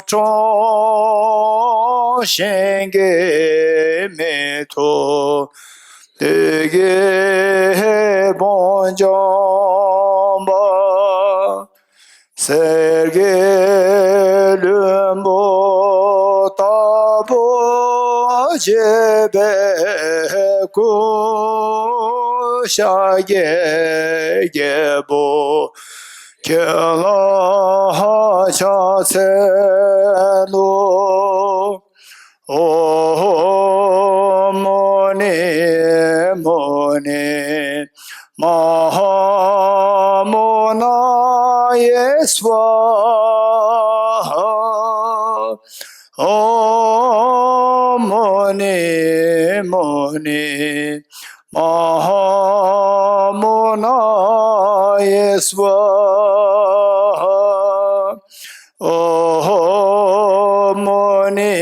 chong shenge me to dege bon jamba serge lumbo tabo jebe ku shage gebo kela cha se lo o mone mone mahamona yeswaha om mone mone mahamona yeswaha om mone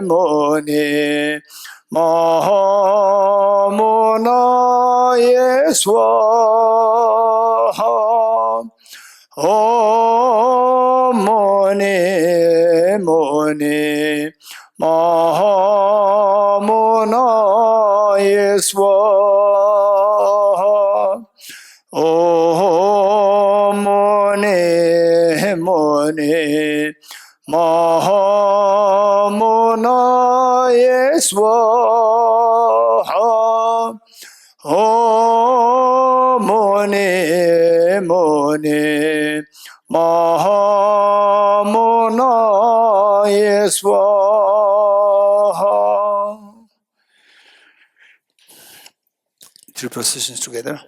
mone mahamona yeswaha om mone mone mahamona yeswaha om mone mone mahamona yeswaha om mone mone mahamona yeswaha. Three positions together.